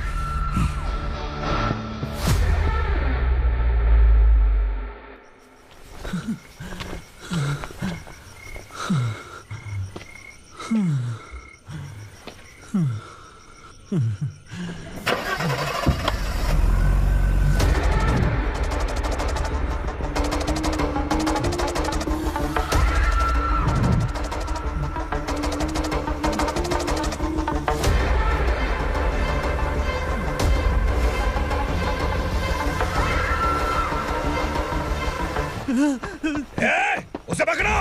उसे पकड़ो।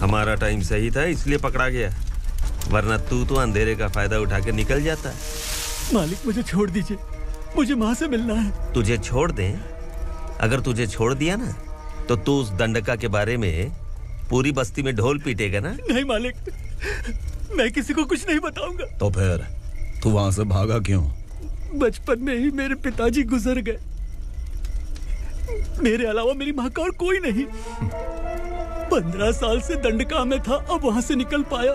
हमारा टाइम सही था इसलिए पकड़ा गया, वरना तू तो अंधेरे का फायदा उठा के निकल जाता। मालिक मुझे छोड़ दीजिए, मुझे माँ से मिलना है। तुझे छोड़ दें? अगर तुझे छोड़ दिया ना तो तू उस दंडका के बारे में पूरी बस्ती में ढोल पीटेगा ना। नहीं मालिक, मैं किसी को कुछ नहीं बताऊंगा। तो फिर तू वहां से भागा क्यों? बचपन में ही मेरे पिताजी गुजर गए, मेरे अलावा मेरी माँ का और कोई नहीं। 15 साल से दंडका में था, अब वहां से निकल पाया।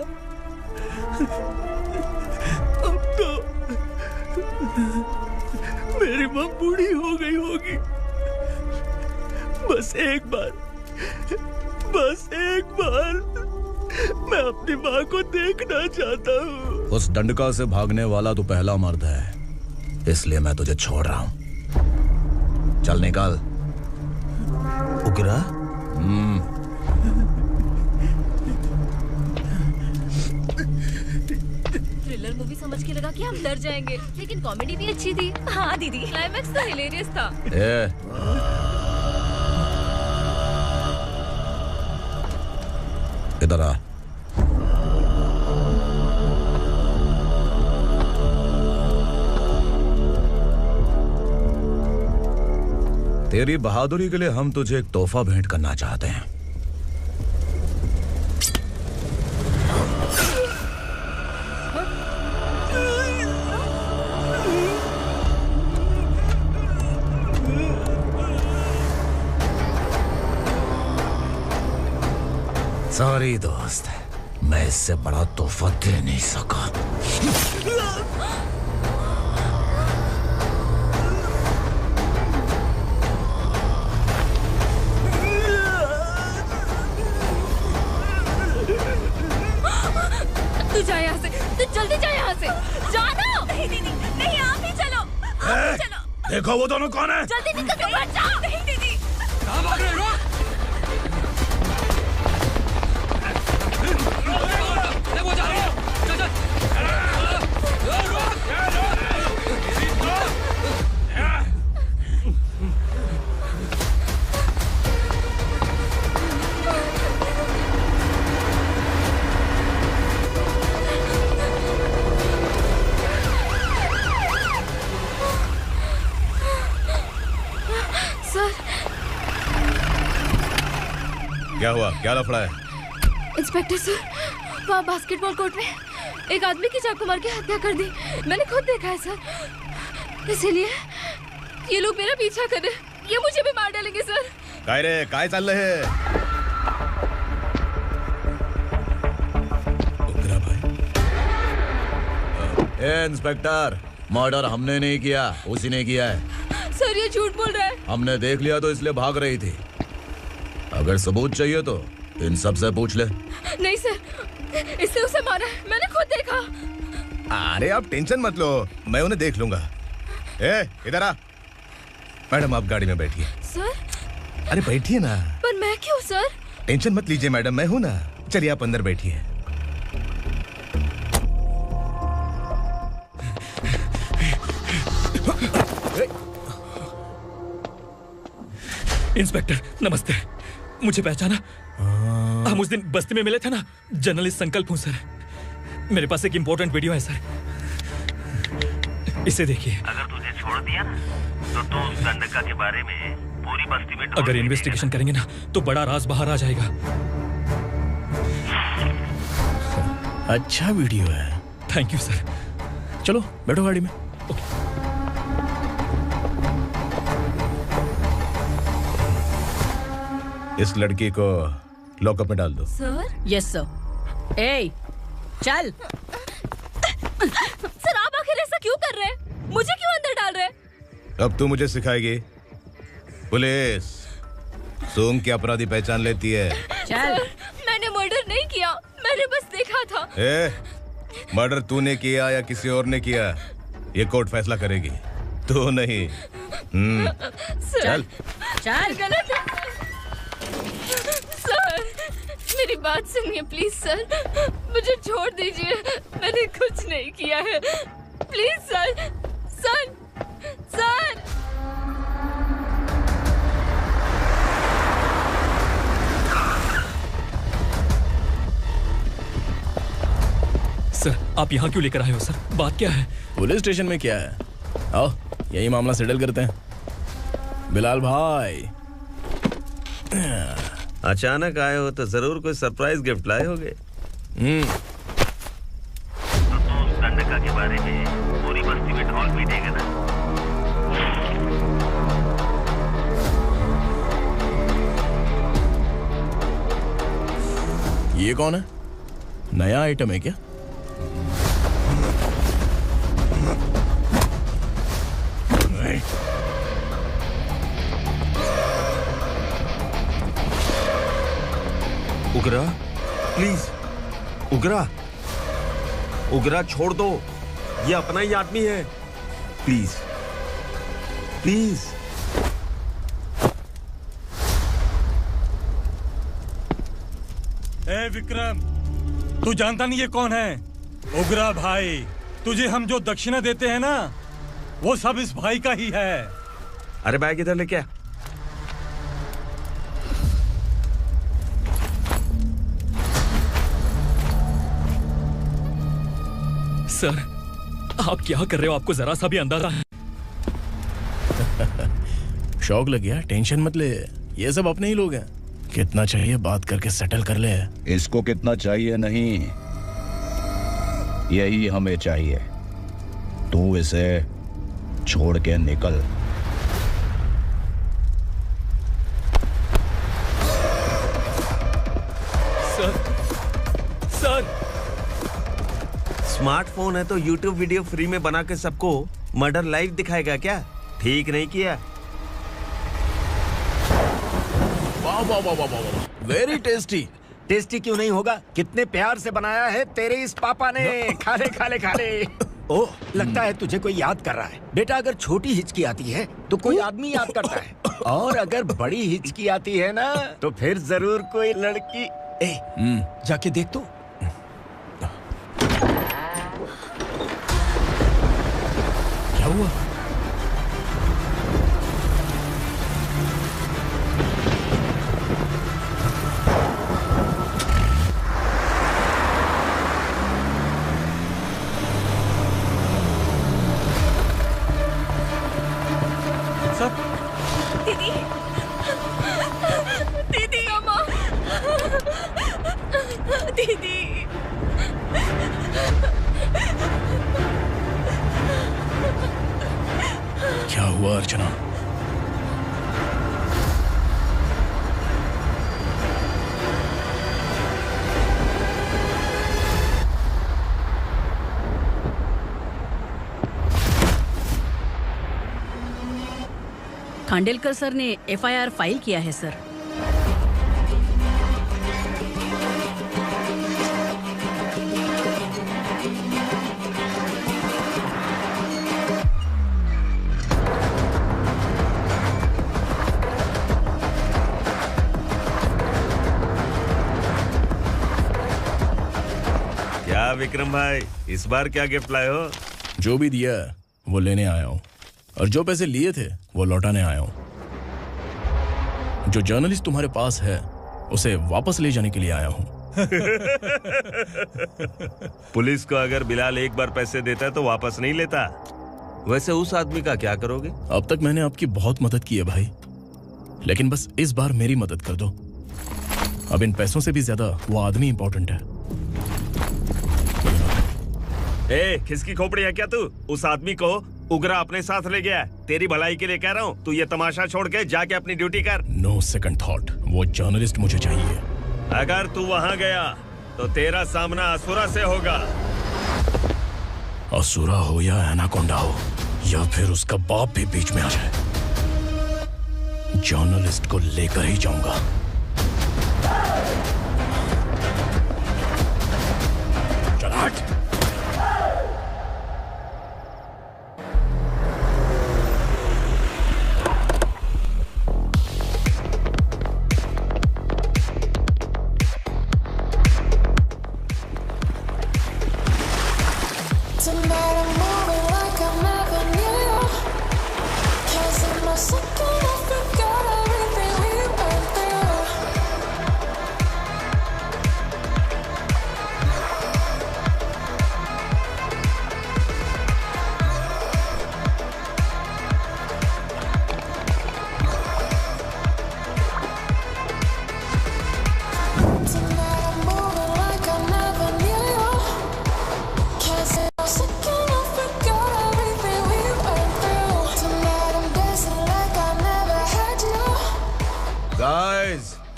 अब तो मेरी माँ बूढ़ी हो गई होगी। बस एक बार मैं अपनी माँ को देखना चाहता हूँ। उस दंडका से भागने वाला तो पहला मर्द है, इसलिए मैं तुझे छोड़ रहा हूँ। चल निकल। उग्रा? थ्रिलर मूवी समझ के लगा कि हम डर जाएंगे, लेकिन कॉमेडी भी अच्छी थी। हाँ दीदी, क्लाइमैक्स तो हिलेरियस था। इधर आ। तेरी बहादुरी के लिए हम तुझे एक तोहफा भेंट करना चाहते हैं। सॉरी दोस्त, मैं इससे बड़ा तोहफा दे नहीं सका। तू जा यहाँ से, तू जल्दी जा यहाँ से। जाना। नहीं दीदी, नहीं आप ही चलो, आप ही चलो। देखो वो दोनों कौन है? जल्दी निकल के मत जाओ। नहीं दीदी। कहाँ भाग रहे हो? वो जा रहे हो। चल क्या हुआ? क्या लफड़ा है? इंस्पेक्टर सर, वहाँ बास्केटबॉल कोर्ट में एक आदमी की चाकू मार के हत्या कर दी। मैंने खुद देखा है सर, इसीलिए ये लोग मेरा पीछा कर रहे हैं। ये मुझे भी मार डालेंगे सर। काय रे, काय चल रहे हैं? उग्रा भाई। ए इंस्पेक्टर, मर्डर हमने नहीं किया, उसी ने किया है। सर ये झूठ बोल रहा है। हमने देख लिया तो इसलिए भाग रही थी। अगर सबूत चाहिए तो इन सब से पूछ ले। नहीं सर, इससे उसे मारा है, मैंने खुद देखा। अरे आप टेंशन मत लो, मैं उन्हें देख लूंगा। ए इधर आ। मैडम आप गाड़ी में बैठिए। सर? अरे बैठिए ना। पर मैं क्यों सर? टेंशन मत लीजिए मैडम, मैं हूं ना। चलिए आप अंदर बैठिए। इंस्पेक्टर नमस्ते, मुझे पहचाना? हम उस दिन बस्ती में मिले थे ना। जर्नलिस्ट संकल्प हूँ सर। मेरे पास एक इम्पोर्टेंट वीडियो है सर, इसे देखिए। अगर तुझे छोड़ दिया ना तो तू उस दंडका के बारे में पूरी बस्ती में अगर इन्वेस्टिगेशन करेंगे ना तो बड़ा राज बाहर आ जाएगा। अच्छा वीडियो है। Thank you sir. चलो बैठो गाड़ी में। इस लड़की को लॉकअप में डाल दो। सर? Yes sir. ए, चल। सर आप आखिर ऐसा क्यों कर रहे हैं? मुझे क्यों अंदर डाल रहे हैं? अब तू मुझे सिखाएगी? पुलिस सूंघ के अपराधी पहचान लेती है। चल। मैंने मर्डर नहीं किया, मैंने बस देखा था। मर्डर तूने किया या किसी और ने किया, ये कोर्ट फैसला करेगी, तू नहीं। चल चल। गलत है सर, मेरी बात सुनिए प्लीज सर, मुझे छोड़ दीजिए, मैंने कुछ नहीं किया है, please sir. Sir sir sir आप यहाँ क्यों लेकर आए हो सर? बात क्या है? पुलिस स्टेशन में क्या है? आओ यही मामला सेटल करते हैं। बिलाल भाई अचानक आए हो तो जरूर कोई सरप्राइज गिफ्ट लाए होगे। गंडका के बारे में पूरी बस्ती में ढोल पीटेगा ना। ये कौन है? नया आइटम है क्या? उगरा प्लीज, उगरा उगरा छोड़ दो, ये अपना ही आदमी है, प्लीज प्लीज। ए विक्रम, तू जानता नहीं ये कौन है? उगरा भाई। तुझे हम जो दक्षिणा देते हैं ना, वो सब इस भाई का ही है। अरे बैग इधर लेके आ। सर आप क्या कर रहे हो? आपको जरा सा भी अंदाजा है? शौक लग गया? टेंशन मत ले, ये सब अपने ही लोग हैं। कितना चाहिए बात करके सेटल कर ले। इसको कितना चाहिए नहीं, यही हमें चाहिए। तू इसे छोड़ के निकल। सर स्मार्टफोन है तो YouTube वीडियो फ्री में बना के सबको मर्डर लाइव दिखाएगा क्या? ठीक नहीं किया। वाह वाह वाह वाह वाह, वेरी टेस्टी। टेस्टी क्यों नहीं होगा? कितने प्यार से बनाया है तेरे इस पापा ने। खा ले खा ले खा ले। ओह, लगता है तुझे कोई याद कर रहा है। बेटा अगर छोटी हिचकी आती है तो कोई आदमी याद करता है, और अगर बड़ी हिचकी आती है ना तो फिर जरूर कोई लड़की। ए, जाके देख तो। क्या हुआ? दीदी, दीदी, अम्मा, दीदी। क्या हुआ अर्चना? खांडेलकर सर ने एफआईआर फाइल किया है सर। क्या विक्रम भाई, इस बार क्या गिफ्ट लाए हो? जो भी दिया वो लेने आया हूँ, और जो पैसे लिए थे वो लौटाने आया हूँ। जो जर्नलिस्ट तुम्हारे पास है उसे वापस ले जाने के लिए आया हूँ। पुलिस को अगर बिलाल एक बार पैसे देता है तो वापस नहीं लेता। वैसे उस आदमी का क्या करोगे? अब तक मैंने आपकी बहुत मदद की है भाई, लेकिन बस इस बार मेरी मदद कर दो। अब इन पैसों से भी ज्यादा वो आदमी इंपॉर्टेंट है। खिसकी खोपड़ी है क्या तू? उस आदमी को उगरा अपने साथ ले गया। तेरी भलाई के लिए कह रहा हूँ, तू ये तमाशा छोड़ के जाके अपनी ड्यूटी कर। नो सेकंड थॉट, वो जर्नलिस्ट मुझे चाहिए। अगर तू वहाँ गया तो तेरा सामना असुरा से होगा। असुरा हो या एनाकोंडा हो या फिर उसका बाप भी बीच में आ जाए, जर्नलिस्ट को लेकर ही जाऊंगा। चल हट।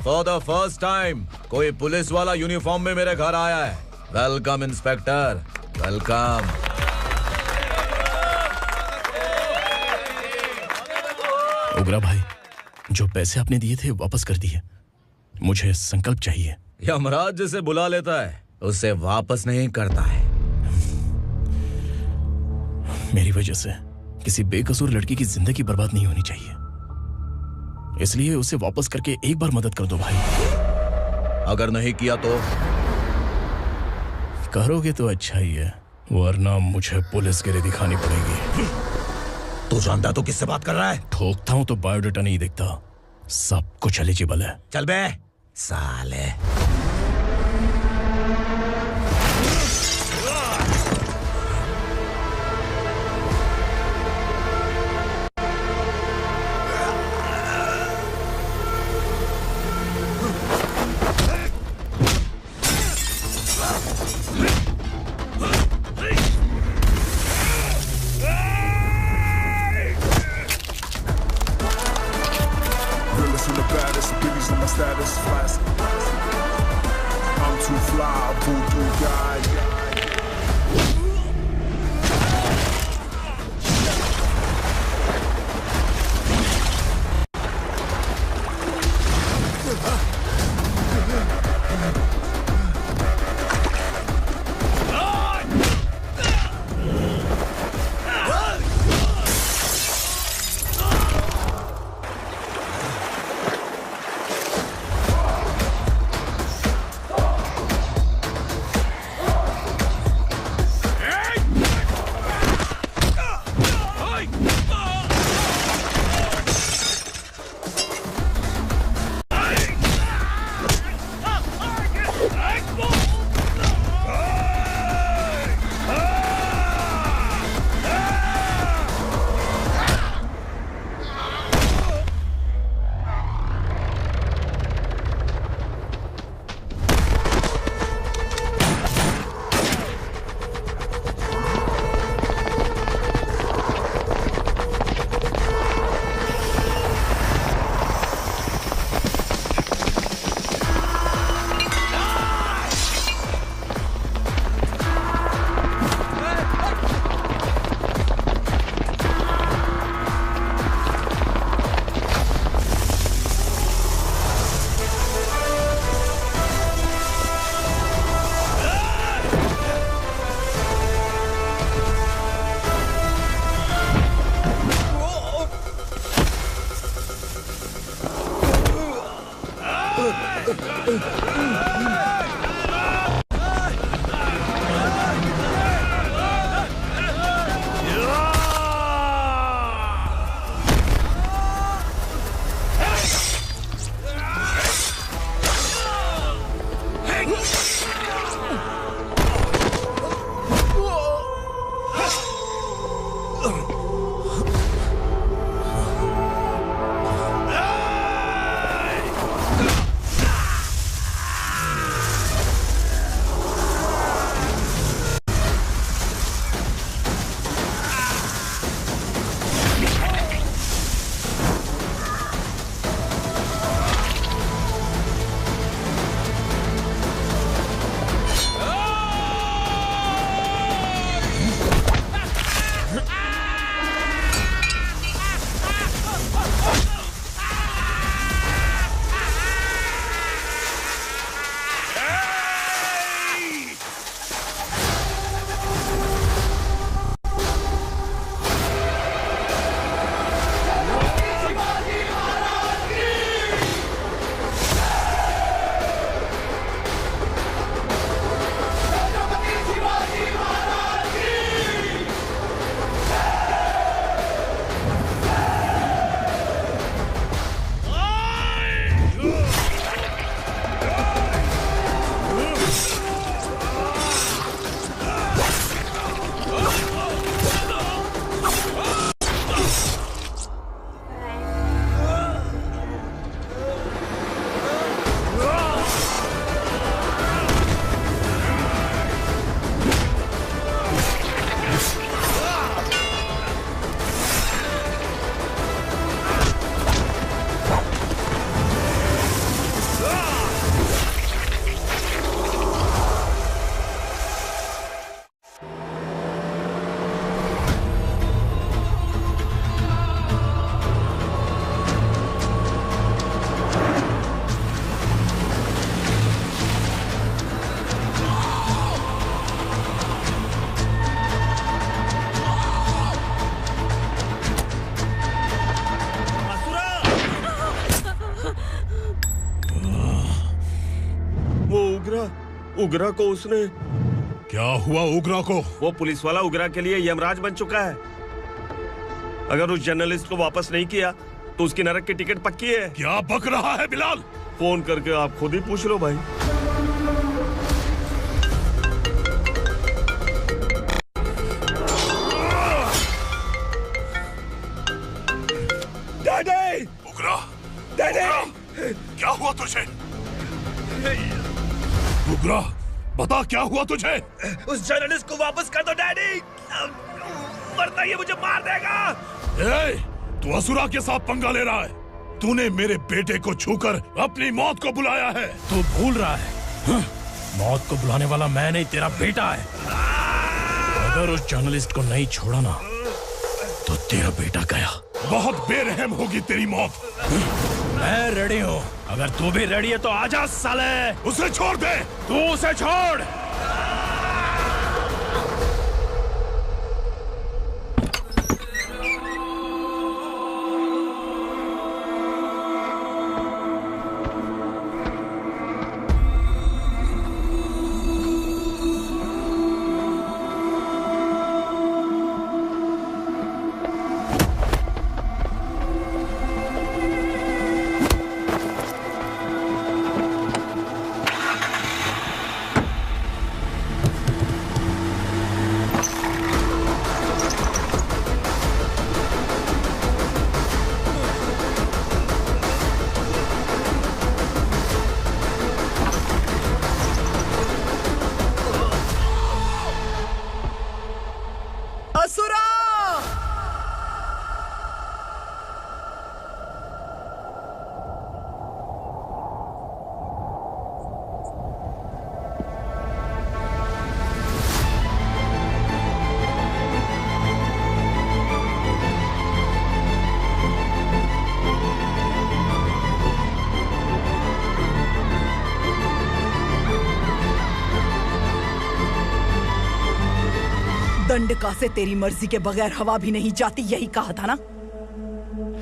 फॉर द फर्स्ट टाइम कोई पुलिस वाला यूनिफॉर्म में मेरे घर आया है। Welcome inspector, welcome. उगरा भाई, जो पैसे आपने दिए थे वापस कर दिए। मुझे संकल्प चाहिए। यमराज जिसे बुला लेता है उसे वापस नहीं करता है। मेरी वजह से किसी बेकसूर लड़की की जिंदगी बर्बाद नहीं होनी चाहिए, इसलिए उसे वापस करके एक बार मदद कर दो भाई। अगर नहीं किया तो? करोगे तो अच्छा ही है, वरना मुझे पुलिसगिरी दिखानी पड़ेगी। तू जानता तो किससे बात कर रहा है? ठोकता हूं तो बायोडाटा नहीं दिखता, सब कुछ एलिजिबल है। चल बे साले। उग्रा को उसने। क्या हुआ उग्रा को? वो पुलिस वाला उग्रा के लिए यमराज बन चुका है। अगर उस जर्नलिस्ट को वापस नहीं किया तो उसकी नरक की टिकट पक्की है। क्या बक रहा है बिलाल? फोन करके आप खुद ही पूछ लो भाई। डैडी! उग्रा! डैडी! क्या हुआ तुझे? उग्रा, बता क्या हुआ तुझे? उस जर्नलिस्ट को वापस कर दो डैडी, वरना ये मुझे मार देगा। ए, तू असुरा के साथ पंगा ले रहा है। तूने मेरे बेटे को छूकर अपनी मौत को बुलाया है। तू भूल रहा है, मौत को बुलाने वाला मैं नहीं, तेरा बेटा है। अगर उस जर्नलिस्ट को नहीं छोड़ा ना तो तेरा बेटा गया। बहुत बेरहम होगी तेरी मौत। मैं रेडी हूँ, अगर तू भी रेडी है तो आजा साले। उसे छोड़ दे। तू उसे छोड़। दंडका से तेरी मर्जी के बगैर हवा भी नहीं जाती, यही कहा था ना?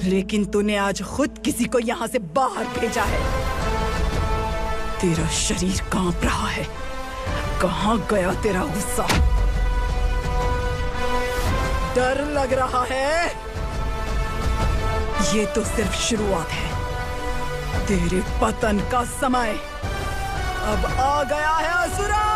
लेकिन तूने आज खुद किसी को यहाँ से बाहर भेजा है। तेरा शरीर कांप रहा है। कहाँ गया तेरा गुस्सा? डर लग रहा है? ये तो सिर्फ शुरुआत है। तेरे पतन का समय अब आ गया है असुरा।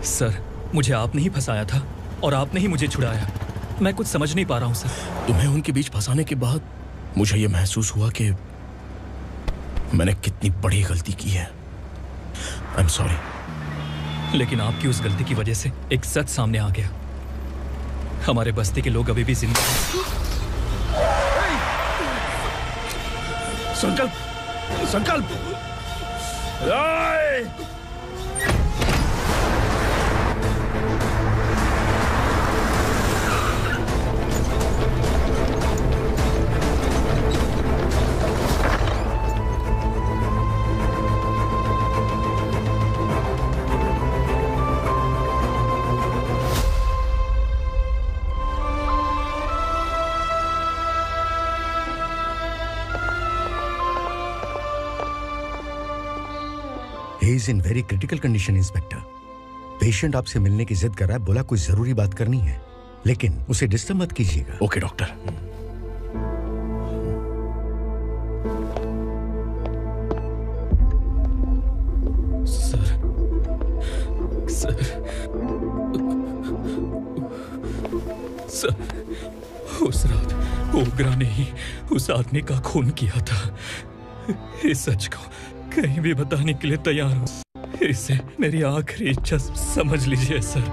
सर, मुझे आपने ही फंसाया था और आपने ही मुझे छुड़ाया। मैं कुछ समझ नहीं पा रहा हूँ सर। तुम्हें उनके बीच फंसाने के बाद मुझे ये महसूस हुआ कि मैंने कितनी बड़ी गलती की है। I am sorry. लेकिन आपकी उस गलती की वजह से एक सच सामने आ गया। हमारे बस्ती के लोग अभी भी जिंदा हैं। संकल्प, संकल्प। He is in very critical condition, inspector. Patient आपसे मिलने की जिद कर रहा है, बोला कोई जरूरी बात करनी है, लेकिन उसे डिस्टर्ब मत कीजिएगा। Okay doctor. सर, उस रात ओग्रा ने ही उस आदमी का खून किया था। इस सच को कहीं भी बताने के लिए तैयार हूँ। इसे मेरी आखिरी इच्छा समझ लीजिए सर।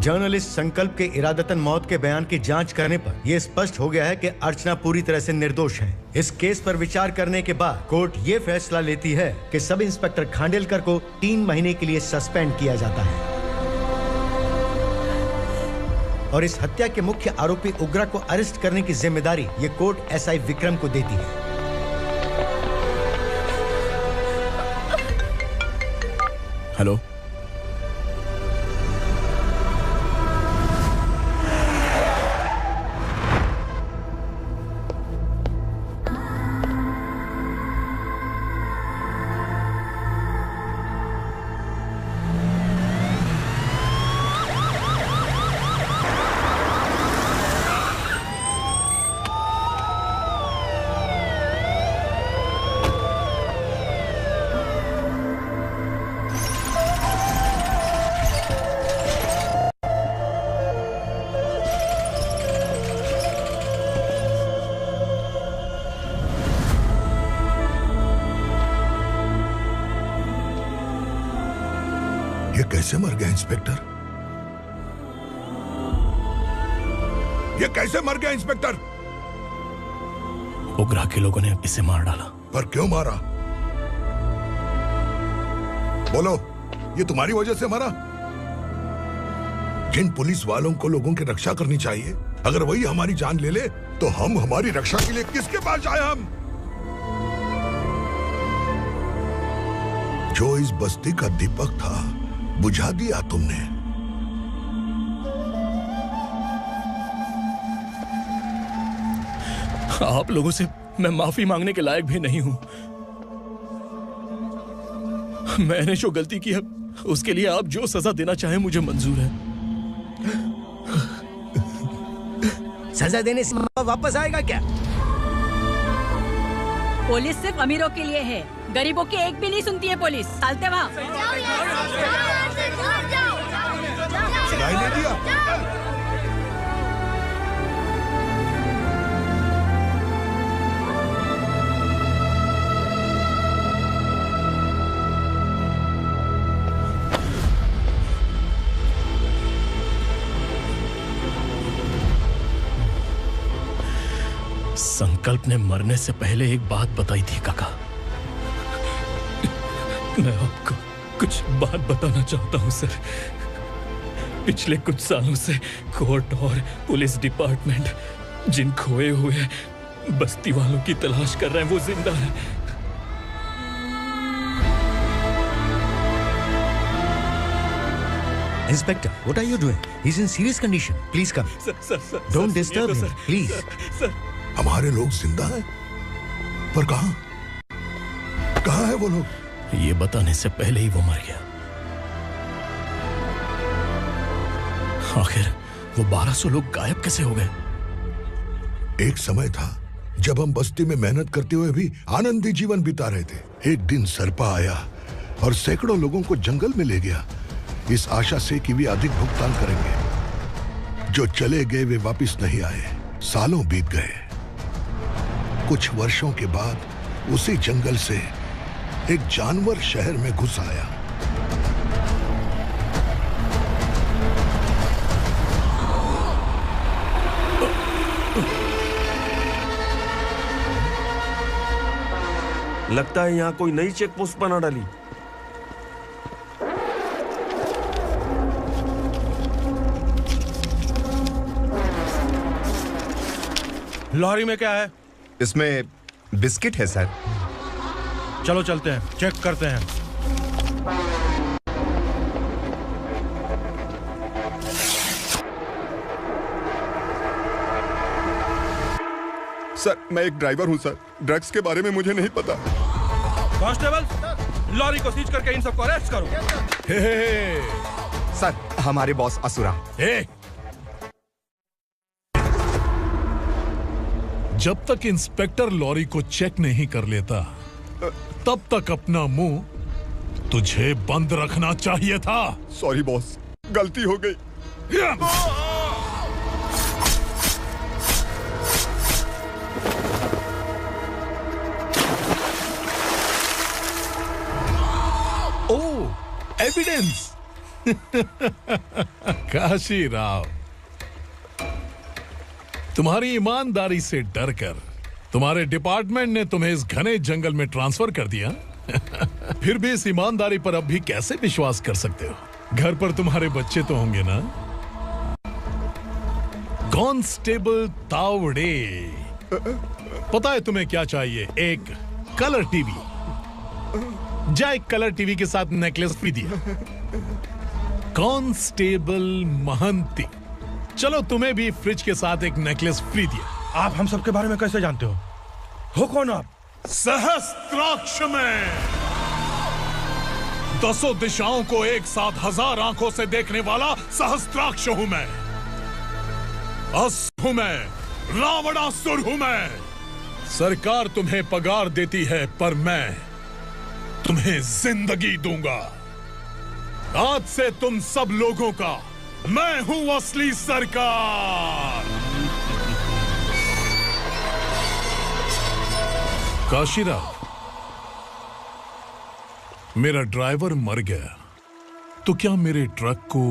जर्नलिस्ट संकल्प के इरादतन मौत के बयान की जांच करने पर यह स्पष्ट हो गया है कि अर्चना पूरी तरह से निर्दोष है। इस केस पर विचार करने के बाद कोर्ट ये फैसला लेती है कि सब इंस्पेक्टर खांडेलकर को 3 महीने के लिए सस्पेंड किया जाता है और इस हत्या के मुख्य आरोपी उग्रा को अरेस्ट करने की जिम्मेदारी ये कोर्ट एसआई विक्रम को देती है। हेलो, कैसे मर गया इंस्पेक्टर? ये कैसे मर गया इंस्पेक्टर? ओग्रा के लोगों ने इसे मार डाला। पर क्यों मारा? बोलो, ये तुम्हारी वजह से मरा? जिन पुलिस वालों को लोगों की रक्षा करनी चाहिए, अगर वही हमारी जान ले ले तो हम हमारी रक्षा के लिए किसके पास जाए? हम जो इस बस्ती का दीपक था बुझा दिया तुमने। आप लोगों से मैं माफी मांगने के लायक भी नहीं हूं। मैंने जो गलती की है उसके लिए आप जो सजा देना चाहें मुझे मंजूर है। सजा देने से वापस आएगा क्या? पुलिस सिर्फ अमीरों के लिए है, गरीबों की एक भी नहीं सुनती है पुलिस। चलते वहाँ। सुनाई नहीं दिया? संकल्प ने मरने से पहले एक बात बताई थी काका। मैं आपको कुछ बात बताना चाहता हूं सर। पिछले कुछ सालों से कोर्ट और पुलिस डिपार्टमेंट जिन खोए हुए बस्ती वालों की तलाश कर रहे हैं वो जिंदा है। Inspector, what are you doing? He's in serious condition. Please come. Sir, Don't disturb him, please. Sir. हमारे लोग जिंदा हैं? पर कहां? कहां है वो लोग? ये बताने से पहले ही वो मर गया। आखिर वो 1200 लोग गायब कैसे हो गए? एक समय था जब हम बस्ती में मेहनत करते हुए भी आनंदी जीवन बिता रहे थे। एक दिन सरपा आया और सैकड़ों लोगों को जंगल में ले गया, इस आशा से कि वे अधिक भुगतान करेंगे। जो चले गए वे वापस नहीं आए। सालों बीत गए। कुछ वर्षों के बाद उसी जंगल से एक जानवर शहर में घुस आया। लगता है यहाँ कोई नई चेक पोस्ट बना डाली। लॉरी में क्या है? इसमें बिस्किट है सर। चलो चलते हैं, चेक करते हैं। सर, मैं एक ड्राइवर हूं सर। ड्रग्स के बारे में मुझे नहीं पता। कांस्टेबल, लॉरी को सीज करके इन सबको अरेस्ट करो। सर, हमारे बॉस असुरा। जब तक इंस्पेक्टर लॉरी को चेक नहीं कर लेता तब तक अपना मुंह तुझे बंद रखना चाहिए था। सॉरी बॉस, गलती हो गई। एविडेंस। काशी राव, तुम्हारी ईमानदारी से डरकर तुम्हारे डिपार्टमेंट ने तुम्हें इस घने जंगल में ट्रांसफर कर दिया। फिर भी इस ईमानदारी पर अब भी कैसे विश्वास कर सकते हो? घर पर तुम्हारे बच्चे तो होंगे ना? कांस्टेबल तावड़े, पता है तुम्हें क्या चाहिए? एक कलर टीवी। जा एक कलर टीवी के साथ नेकलेस भी दिया। कांस्टेबल महंती, चलो तुम्हें भी फ्रिज के साथ एक नेकलेस फ्री दिया। आप हम सबके बारे में कैसे जानते हो कौन आप? सहस्त्राक्ष में 10 दिशाओं को एक साथ 1000 आंखों से देखने वाला सहस्त्राक्ष हूं मैं। असुर हूं मैं, रावणासुर हूं मैं। सरकार तुम्हें पगार देती है पर मैं तुम्हें जिंदगी दूंगा। आज से तुम सब लोगों का मैं हूं असली सरकार। काशीराव, मेरा ड्राइवर मर गया तो क्या मेरे ट्रक को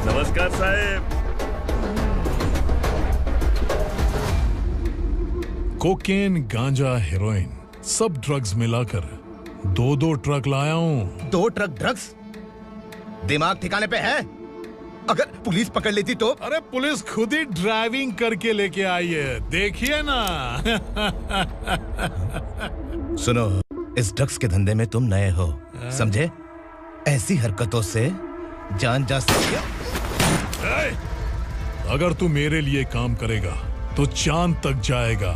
नमस्कार साहब। कोकेन, गांजा, हेरोइन सब ड्रग्स मिलाकर 2 ट्रक लाया हूं। 2 ट्रक ड्रग्स? दिमाग ठिकाने पे है? अगर पुलिस पकड़ लेती तो? अरे पुलिस खुद ही ड्राइविंग करके लेके आई है, देखिए ना। सुनो, इस ड्रग्स के धंधे में तुम नए हो, समझे? ऐसी हरकतों से जान जा सकती है। अगर तू मेरे लिए काम करेगा तो चांद तक जाएगा।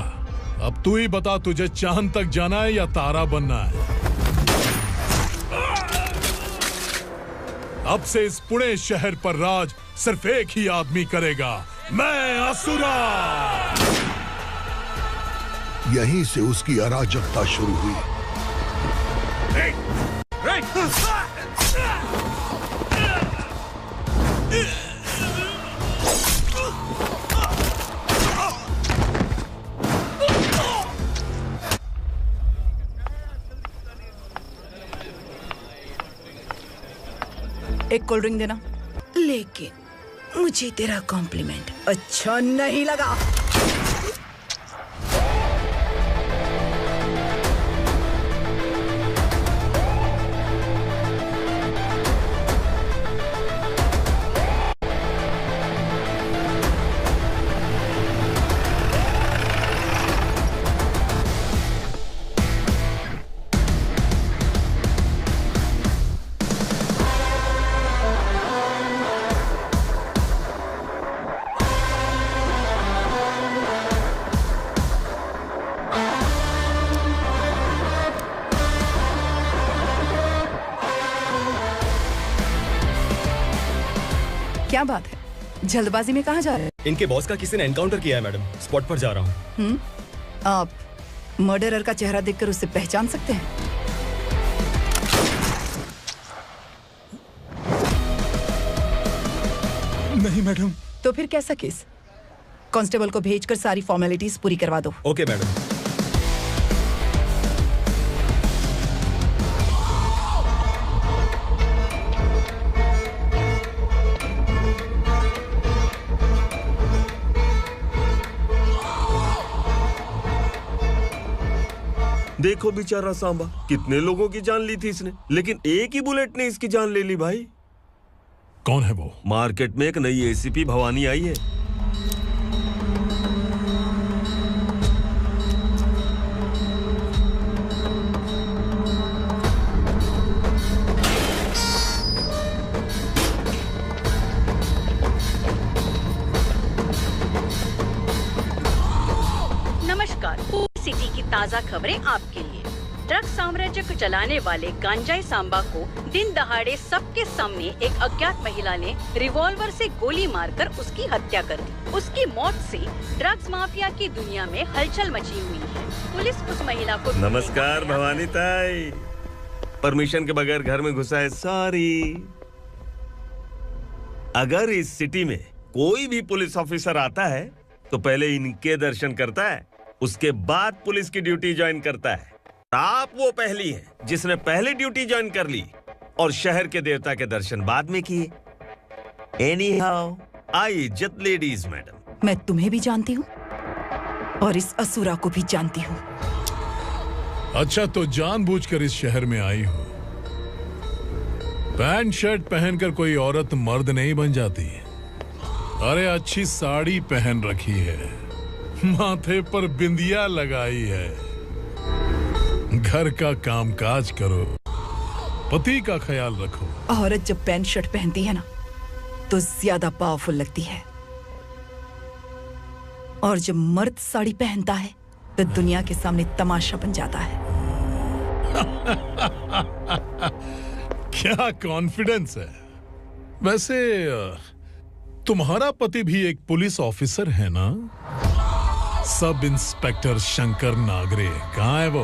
अब तू ही बता, तुझे चांद तक जाना है या तारा बनना है? अब से इस पुणे शहर पर राज सिर्फ एक ही आदमी करेगा, मैं असुरा। यहीं से उसकी अराजकता शुरू हुई। एक कोल्ड ड्रिंक देना। लेकिन मुझे तेरा कॉम्प्लीमेंट अच्छा नहीं लगा। क्या बात है, जल्दबाजी में कहाँ जा रहे हैं? इनके बॉस का किसी ने एनकाउंटर किया है मैडम, स्पॉट पर जा रहा हूँ। आप मर्डरर का चेहरा देखकर उसे पहचान सकते हैं? नहीं मैडम। तो फिर कैसा केस? कांस्टेबल को भेजकर सारी फॉर्मेलिटीज पूरी करवा दो। Okay madam. देखो बेचारा सांबा, कितने लोगों की जान ली थी इसने, लेकिन एक ही बुलेट ने इसकी जान ले ली भाई। कौन है वो? मार्केट में एक नई एसीपी भवानी आई है। नमस्कार, सिटी की ताज़ा खबरें आपके लिए। ड्रग्स साम्राज्य को चलाने वाले गांजाई सांबा को दिन दहाड़े सबके सामने एक अज्ञात महिला ने रिवॉल्वर से गोली मारकर उसकी हत्या कर दी। उसकी मौत से ड्रग्स माफिया की दुनिया में हलचल मची हुई है। पुलिस उस महिला को नमस्कार भवानी ताई, परमिशन के बगैर घर में घुसा है, सॉरी। अगर इस सिटी में कोई भी पुलिस ऑफिसर आता है तो पहले इनके दर्शन करता है, उसके बाद पुलिस की ड्यूटी ज्वाइन करता है। आप वो पहली है जिसने पहले ड्यूटी ज्वाइन कर ली और शहर के देवता के दर्शन बाद में किए। एनीहाउ, आई इज्जत लेडीज मैडम। मैं तुम्हें भी जानती हूँ और इस असुरा को भी जानती हूँ। अच्छा, तो जानबूझकर इस शहर में आई हो। पैंट शर्ट पहनकर कोई औरत मर्द नहीं बन जाती। अरे अच्छी साड़ी पहन रखी है, माथे पर बिंदिया लगाई है, घर का कामकाज करो, पति का ख्याल रखो। औरत जब पैंट शर्ट पहनती है ना तो ज्यादा पावरफुल लगती है, और जब मर्द साड़ी पहनता है तो दुनिया के सामने तमाशा बन जाता है। क्या कॉन्फिडेंस है। वैसे तुम्हारा पति भी एक पुलिस ऑफिसर है ना? सब इंस्पेक्टर शंकर नागरे कहाँ है वो?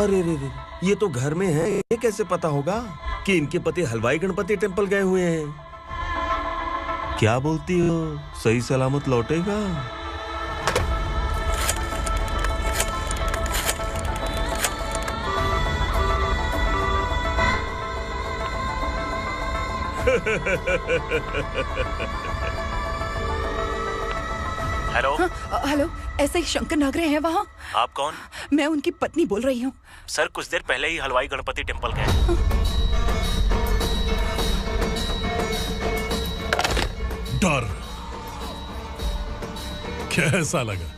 अरे रे रे, ये तो घर में है। ये कैसे पता होगा कि इनके पति हलवाई गणपति टेम्पल गए हुए हैं? क्या बोलती हो, सही सलामत लौटेगा? हेलो। हेलो, ऐसे ही शंकर नागरे हैं वहाँ? आप कौन? मैं उनकी पत्नी बोल रही हूँ। सर कुछ देर पहले ही हलवाई गणपति टेम्पल गए। डर कैसा लगा?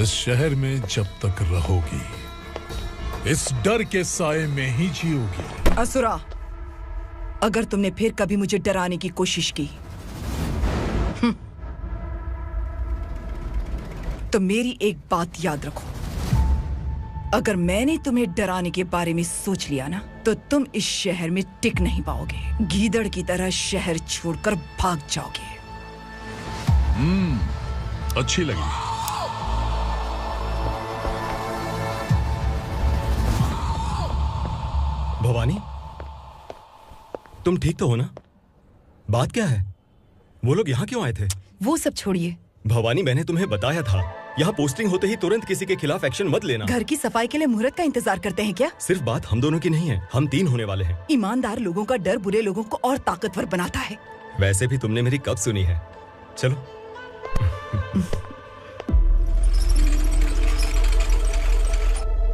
इस शहर में जब तक रहोगी इस डर के साए में ही जियोगी। असुरा, अगर तुमने फिर कभी मुझे डराने की कोशिश की तो मेरी एक बात याद रखो, अगर मैंने तुम्हें डराने के बारे में सोच लिया ना तो तुम इस शहर में टिक नहीं पाओगे। गीदड़ की तरह शहर छोड़कर भाग जाओगे। अच्छी लगी। भवानी, तुम ठीक तो हो ना? बात क्या है? वो लोग यहाँ क्यों आए थे? वो सब छोड़िए। भवानी, मैंने तुम्हें बताया था यहाँ पोस्टिंग होते ही तुरंत किसी के खिलाफ एक्शन मत लेना। घर की सफाई के लिए मुहूर्त का इंतजार करते हैं क्या? सिर्फ बात हम दोनों की नहीं है, हम 3 होने वाले हैं। ईमानदार लोगों का डर बुरे लोगों को और ताकतवर बनाता है। वैसे भी तुमने मेरी कब सुनी है। चलो।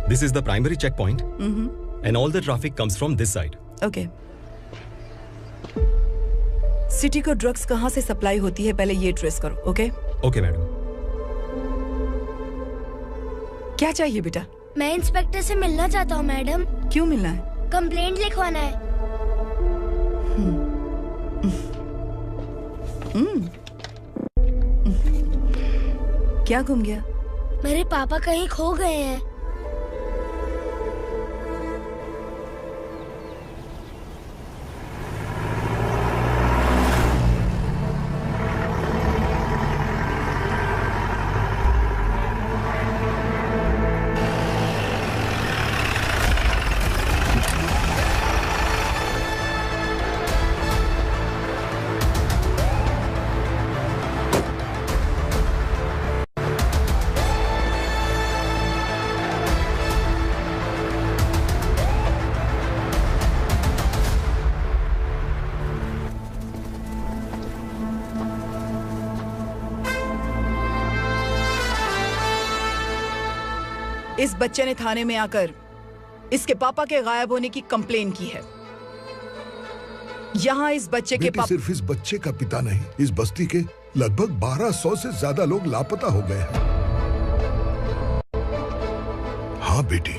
This is the primary checkpoint, and all the traffic comes from this side. Okay. City को ड्रग्स कहाँ से सप्लाई होती है पहले ये ट्रेस करो। ओके? Okay madam. क्या चाहिए बेटा? मैं इंस्पेक्टर से मिलना चाहता हूँ मैडम। क्यों मिलना है? कंप्लेंट लिखवाना है। क्या घूम गया? मेरे पापा कहीं खो गए हैं। इस बच्चे ने थाने में आकर इसके पापा के गायब होने की कंप्लेन की है। यहाँ इस बच्चे के पापा सिर्फ इस बच्चे का पिता नहीं, इस बस्ती के लगभग 1200 से ज्यादा लोग लापता हो गए हैं। हाँ बेटी,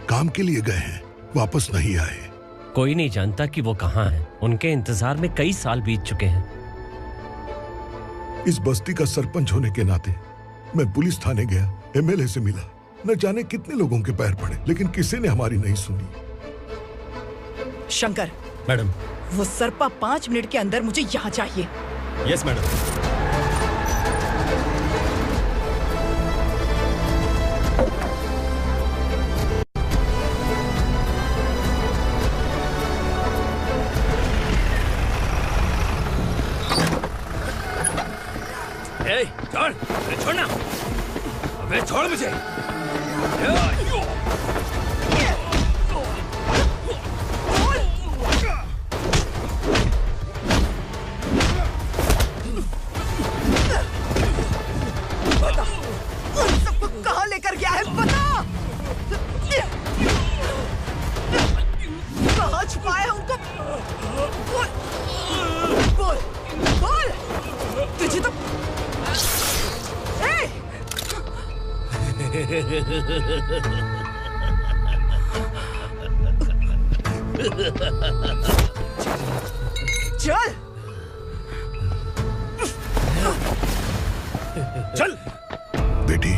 काम के लिए गए हैं, वापस नहीं आए। कोई नहीं जानता कि वो कहाँ हैं। उनके इंतजार में कई साल बीत चुके हैं। इस बस्ती का सरपंच होने के नाते मैं पुलिस थाने गया, एमएलए से मिला, न जाने कितने लोगों के पैर पड़े, लेकिन किसी ने हमारी नहीं सुनी। शंकर। मैडम। वो सरपा 5 मिनट के अंदर मुझे यहाँ चाहिए। Yes madam. छोड़, छोड़ना, अबे छोड़ मुझे। कहाँ लेकर गया है बता। कहाँ छुपाया है उनको? बोल बोल बोल। तुझे तो चल चल बेटी,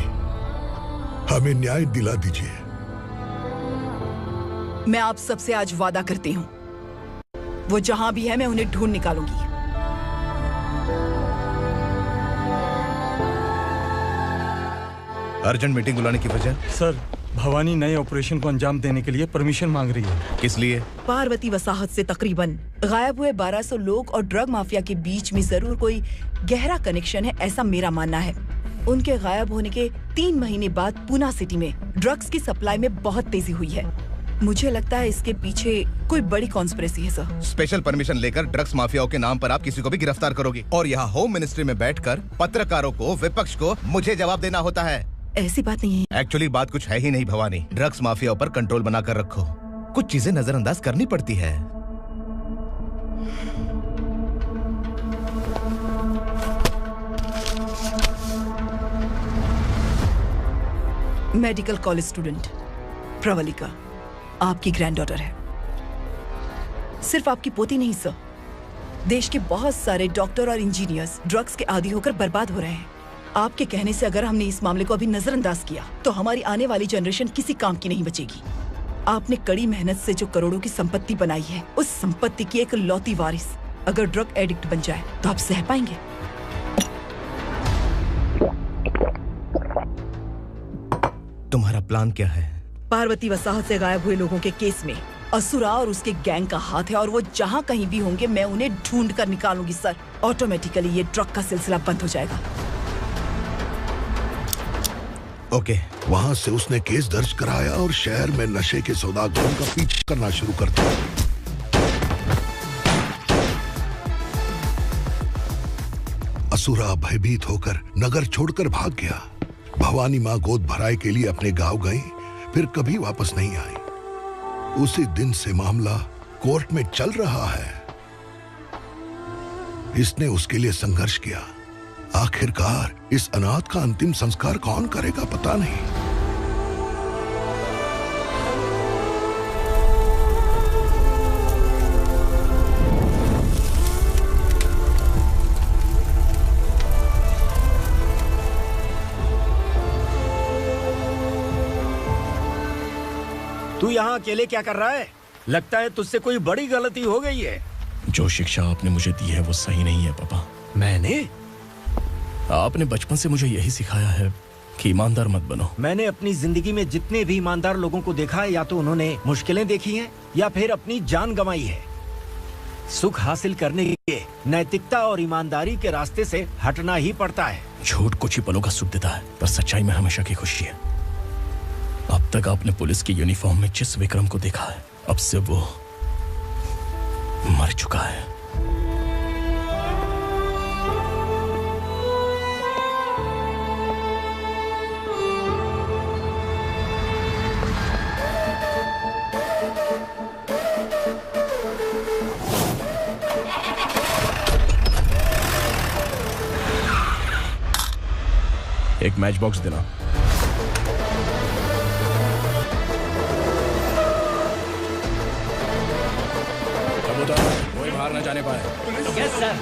हमें न्याय दिला दीजिए। मैं आप सबसे आज वादा करती हूँ, वो जहां भी है मैं उन्हें ढूंढ निकालूंगी। अर्जेंट मीटिंग बुलाने की वजह? सर, भवानी नए ऑपरेशन को अंजाम देने के लिए परमिशन मांग रही है। किस लिए? पार्वती वसाहत से तकरीबन गायब हुए 1200 लोग और ड्रग माफिया के बीच में जरूर कोई गहरा कनेक्शन है, ऐसा मेरा मानना है। उनके गायब होने के 3 महीने बाद पूना सिटी में ड्रग्स की सप्लाई में बहुत तेजी हुई है। मुझे लगता है इसके पीछे कोई बड़ी कॉन्स्पिरेसी है सर। स्पेशल परमिशन लेकर ड्रग्स माफियाओं के नाम पर आप किसी को भी गिरफ्तार करोगे और यहाँ होम मिनिस्ट्री में बैठकर पत्रकारों को, विपक्ष को मुझे जवाब देना होता है। ऐसी बात नहीं है। एक्चुअली बात कुछ है ही नहीं भवानी। ड्रग्स माफियाओं पर कंट्रोल बनाकर रखो। कुछ चीजें नजरअंदाज करनी पड़ती है। मेडिकल कॉलेज स्टूडेंट प्रवलिका आपकी ग्रैंडडॉटर है। सिर्फ आपकी पोती नहीं सर, देश के बहुत सारे डॉक्टर और इंजीनियर्स ड्रग्स के आदी होकर बर्बाद हो रहे हैं। आपके कहने से अगर हमने इस मामले को अभी नजरअंदाज किया तो हमारी आने वाली जनरेशन किसी काम की नहीं बचेगी। आपने कड़ी मेहनत से जो करोड़ों की संपत्ति बनाई है, उस संपत्ति की एक लौती वारिस अगर ड्रग एडिक्ट बन जाए तो आप सह पाएंगे? तुम्हारा प्लान क्या है? पार्वती वसाहत से गायब हुए लोगों के केस में असुरा और उसके गैंग का हाथ है और वो जहाँ कहीं भी होंगे मैं उन्हें ढूंढ कर निकालूंगी सर। ऑटोमेटिकली ये ड्रग का सिलसिला बंद हो जाएगा। ओके। वहाँ से उसने केस दर्ज कराया और शहर में नशे के सौदागरों का पीछा करना शुरू कर दिया। असुरा भयभीत होकर नगर छोड़कर भाग गया। भवानी माँ गोद भराई के लिए अपने गांव गई, फिर कभी वापस नहीं आई। उसी दिन से मामला कोर्ट में चल रहा है। इसने उसके लिए संघर्ष किया। आखिरकार इस अनाथ का अंतिम संस्कार कौन करेगा पता नहीं। तू यहाँ अकेले क्या कर रहा है? लगता है तुझसे कोई बड़ी गलती हो गई है। जो शिक्षा आपने मुझे दी है वो सही नहीं है पापा। मैंने? आपने बचपन से मुझे यही सिखाया है कि ईमानदार मत बनो। मैंने अपनी जिंदगी में जितने भी ईमानदार लोगों को देखा है, या तो उन्होंने मुश्किलें देखी हैं या फिर अपनी जान गंवाई है। सुख हासिल करने के लिए नैतिकता और ईमानदारी के रास्ते से हटना ही पड़ता है। झूठ कुछ ही पलों का सुख देता है, पर सच्चाई में हमेशा की खुशी है। अब तक आपने पुलिस की यूनिफॉर्म में जिस विक्रम को देखा है, अब से वो मर चुका है। एक मैच बॉक्स देना। कबूतर, कोई बाहर न जाने पाए। Yes sir.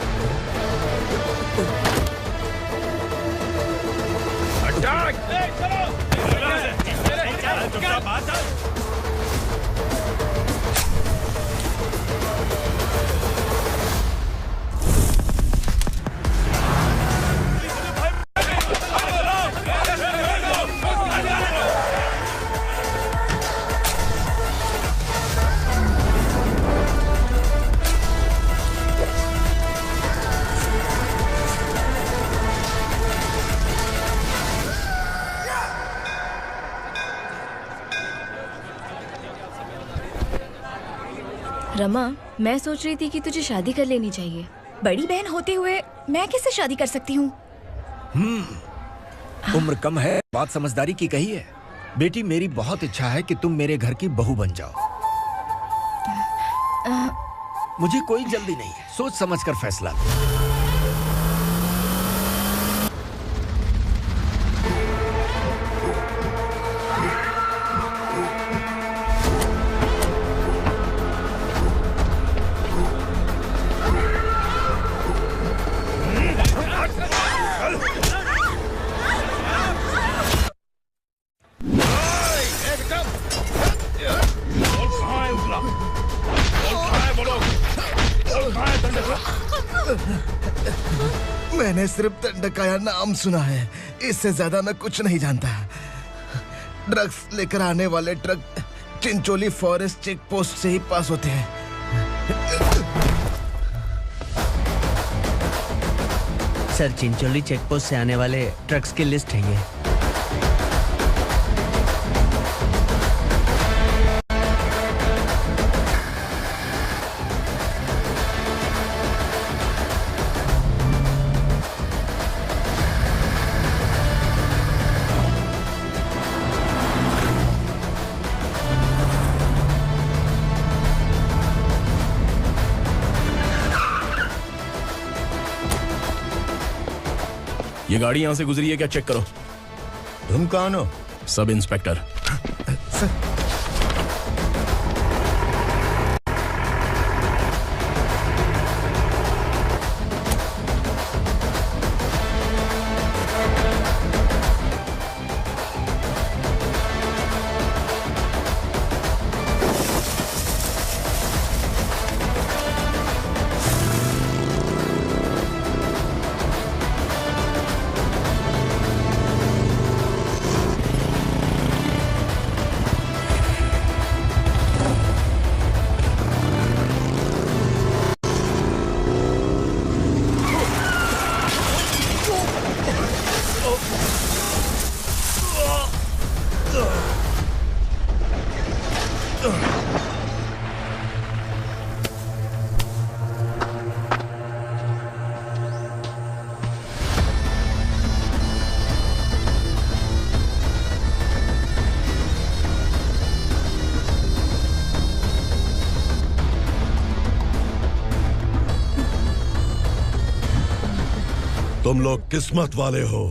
अटैक! चलो! रमा, मैं सोच रही थी कि तुझे शादी कर लेनी चाहिए। बड़ी बहन होते हुए मैं कैसे शादी कर सकती हूँ? उम्र कम है, बात समझदारी की कही है। बेटी, मेरी बहुत इच्छा है कि तुम मेरे घर की बहू बन जाओ। मुझे कोई जल्दी नहीं है, सोच समझ कर फैसला लो। मैंने सिर्फ दंडकाया नाम सुना है, इससे ज्यादा मैं कुछ नहीं जानता। ड्रग्स लेकर आने वाले truck Chincholi forest check post से ही पास होते हैं। सर, चिंचोली चेक पोस्ट से आने वाले ट्रक्स की लिस्ट है ये। ये गाड़ी यहां से गुजरी है क्या? चेक करो। तुम कौन हो? Sub inspector. तुम लोग किस्मत वाले हो,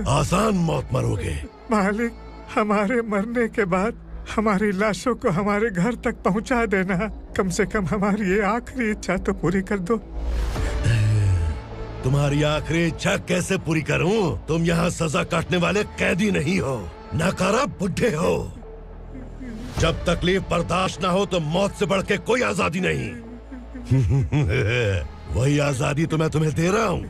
आसान मौत मरोगे। मालिक, हमारे मरने के बाद हमारी लाशों को हमारे घर तक पहुंचा देना। कम से कम हमारी ये आखिरी इच्छा तो पूरी कर दो। तुम्हारी आखिरी इच्छा कैसे पूरी करूं? तुम यहाँ सजा काटने वाले कैदी नहीं हो, नकारा बुड्ढे हो। जब तकलीफ बर्दाश्त ना हो तो मौत से बढ़ के कोई आजादी नहीं। वही आजादी तो मैं तुम्हें दे रहा हूँ।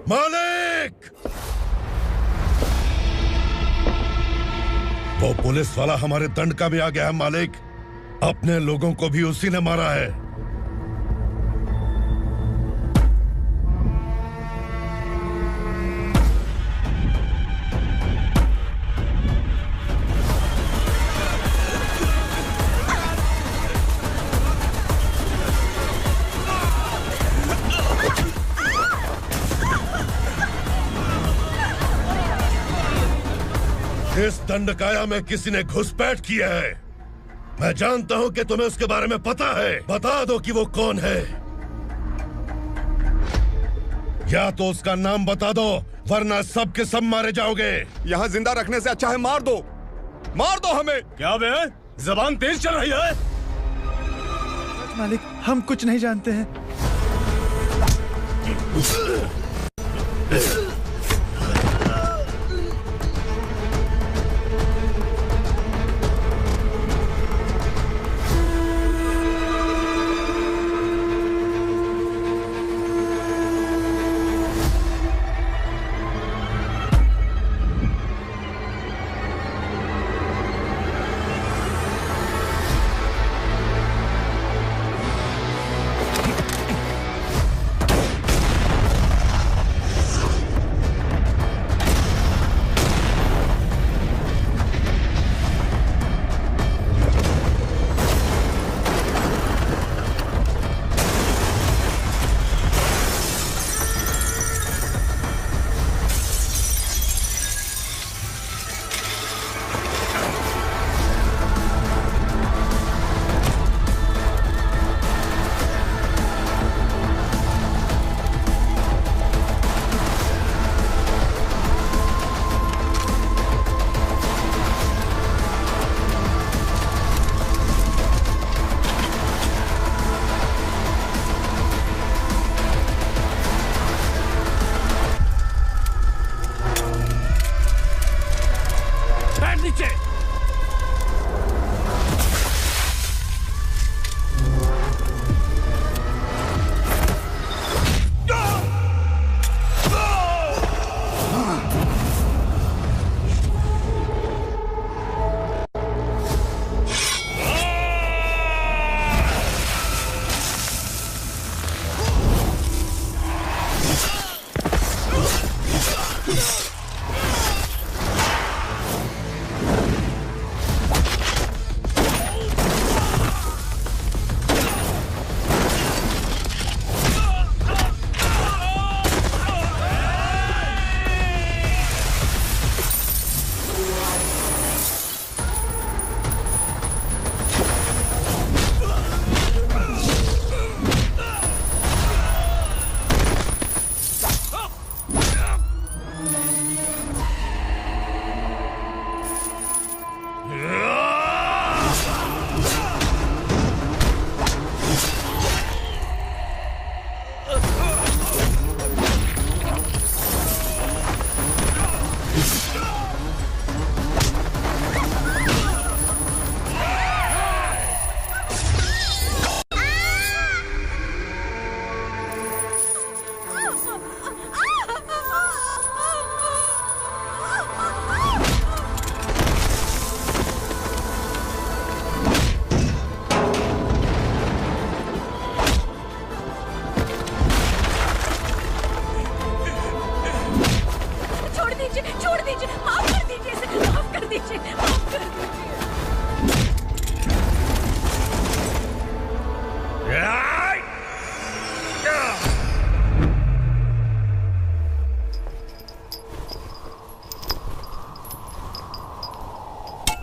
मालिक! वो पुलिस वाला हमारे दंड का भी आ गया है मालिक। अपने लोगों को भी उसी ने मारा है। दंडकाया में किसी ने घुसपैठ किया है। मैं जानता हूं कि तुम्हें उसके बारे में पता है। बता दो कि वो कौन है, या तो उसका नाम बता दो, वरना सब के सब मारे जाओगे। यहाँ जिंदा रखने से अच्छा है मार दो हमें। क्या बे, जबान तेज चल रही है? मालिक, हम कुछ नहीं जानते हैं।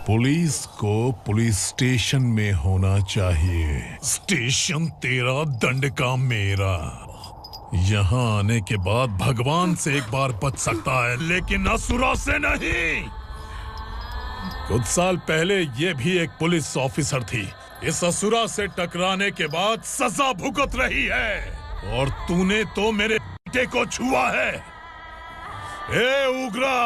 पुलिस को पुलिस स्टेशन में होना चाहिए। स्टेशन तेरा, दंड का मेरा। यहाँ आने के बाद भगवान से एक बार बच सकता है, लेकिन असुरा से नहीं। कुछ साल पहले ये भी एक पुलिस ऑफिसर थी। इस असुरा से टकराने के बाद सजा भुगत रही है, और तूने तो मेरे बेटे को छुआ है। ए उग्रा,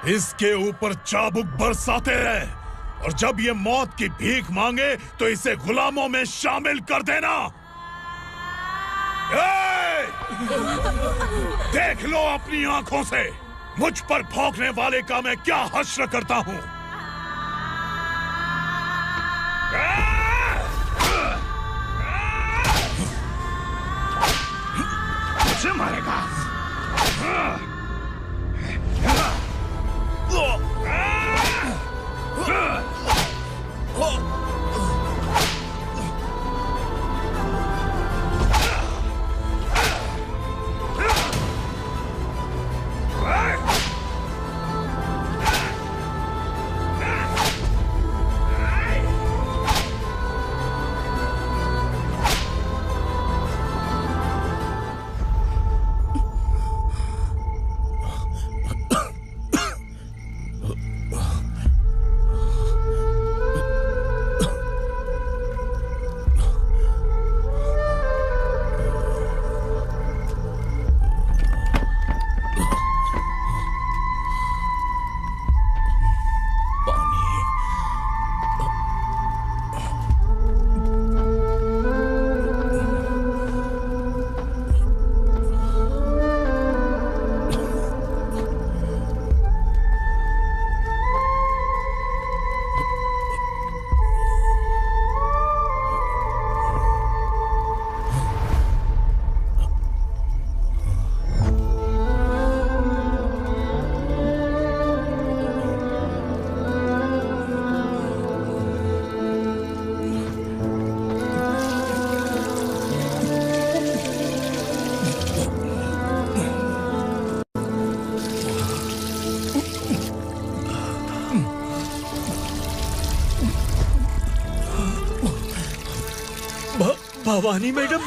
इसके ऊपर चाबुक बरसाते हैं, और जब ये मौत की भीख मांगे तो इसे गुलामों में शामिल कर देना। देख लो अपनी आंखों से मुझ पर भौंकने वाले का मैं क्या हश्र करता हूं। मुझे मारेगा। भवानी मैडम।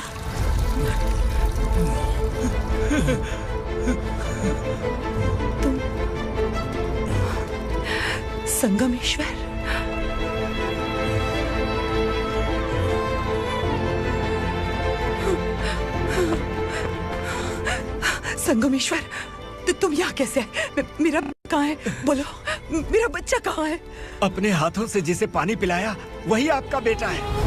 संगमेश्वर, संगमेश्वर, तुम यहाँ कैसे आए? मेरा कहाँ है? बोलो, मेरा बच्चा कहाँ है? अपने हाथों से जिसे पानी पिलाया वही आपका बेटा है।